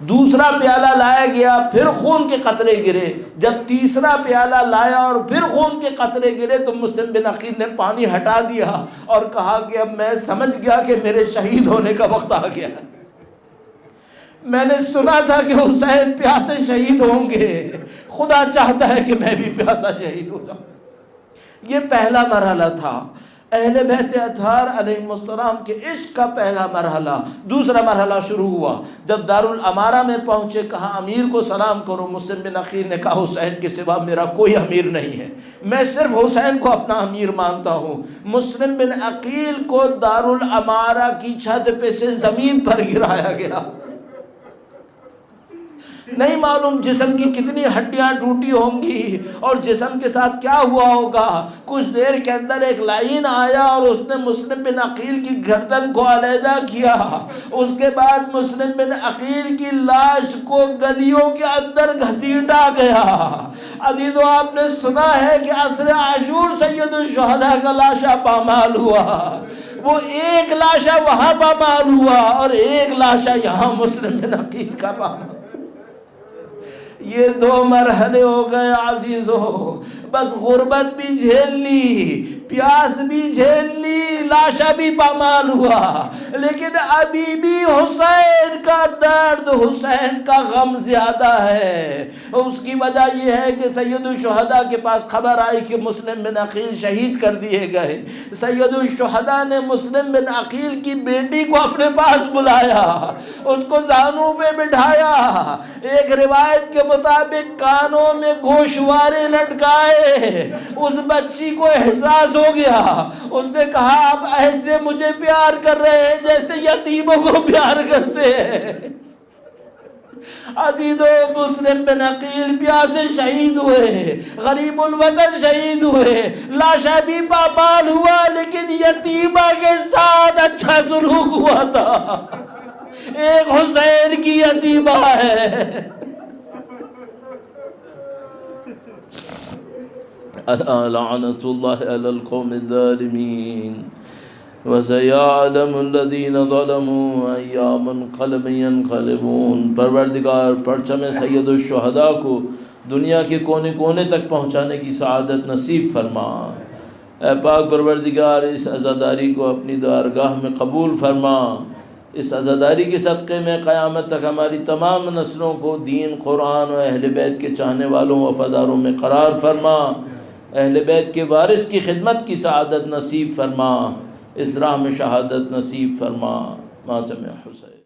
دوسرا پیالہ لایا گیا، پھر خون کے قطرے گرے۔ جب تیسرا پیالہ لایا اور پھر خون کے قطرے گرے تو مسلم بن عقیل نے پانی ہٹا دیا اور کہا کہ اب میں سمجھ گیا کہ میرے شہید ہونے کا وقت آ گیا۔ میں نے سنا تھا کہ حسین پیاسے شہید ہوں گے، خدا چاہتا ہے کہ میں بھی پیاسا شہید ہو جاؤں۔ یہ پہلا مرحلہ تھا۔ اہل بیت اطہار علیہم السلام کے عشق کا پہلا مرحلہ۔ دوسرا مرحلہ شروع ہوا جب دارالامارہ میں پہنچے، کہا امیر کو سلام کرو۔ مسلم بن عقیل نے کہا حسین کے سوا میرا کوئی امیر نہیں ہے، میں صرف حسین کو اپنا امیر مانتا ہوں۔ مسلم بن عقیل کو دارالامارہ کی چھت پہ سے زمین پر گرایا گیا۔ نہیں معلوم جسم کی کتنی ہڈیاں ٹوٹی ہوں گی اور جسم کے ساتھ کیا ہوا ہوگا۔ کچھ دیر کے اندر ایک لعین آیا اور اس نے مسلم بن عقیل کی گردن کو علیحدہ کیا۔ اس کے بعد مسلم بن عقیل کی لاش کو گلیوں کے اندر گھسیٹا گیا۔ عزیزو، آپ نے سنا ہے کہ عصر عاشور سید الشہداء کا لاشا پامال ہوا، وہ ایک لاشا وہاں پامال ہوا اور ایک لاشا یہاں مسلم بن عقیل کا پامال۔ یہ دو مرحلے ہو گئے عزیزو، بس غربت بھی جھیل لی، پیاس بھی جھیل لی، لاشا بھی پامال ہوا، لیکن ابھی بھی حسین کا درد، حسین کا غم زیادہ ہے۔ اس کی وجہ یہ ہے کہ سید الشہداء کے پاس خبر آئی کہ مسلم بن عقیل شہید کر دیے گئے۔ سید الشہداء نے مسلم بن عقیل کی بیٹی کو اپنے پاس بلایا، اس کو زانوں پہ بٹھایا، ایک روایت کے مطابق کانوں میں گوشوارے لٹکائے۔ اس بچی کو احساس ہو گیا، اس نے کہا آپ ایسے مجھے پیار کر رہے ہیں جیسے یتیموں کو پیار کرتے ہیں۔ عزیزو، مسلم بن عقیل پیاسے شہید ہوئے، غریب الوطن شہید ہوئے، لاشا بھی پامال ہوا، لیکن یتیمہ کے ساتھ اچھا سلوک ہوا تھا۔ ایک حسین کی یتیمہ ہے۔ لعنت اللہ علی القوم الظالمین وسیعلم الذین ظلموا ای منقلب ینقلبون۔ پروردگار پرچم سید الشہداء کو دنیا کے کونے کونے تک پہنچانے کی سعادت نصیب فرما۔ اے پاک پروردگار، اس عزاداری کو اپنی درگاہ میں قبول فرما۔ اس عزاداری کے صدقے میں قیامت تک ہماری تمام نسلوں کو دین، قرآن و اہل بیت کے چاہنے والوں وفاداروں میں قرار فرما۔ اہل بیت کے وارث کی خدمت کی سعادت نصیب فرما، اس راہ میں شہادت نصیب فرما۔ ماتم حسین۔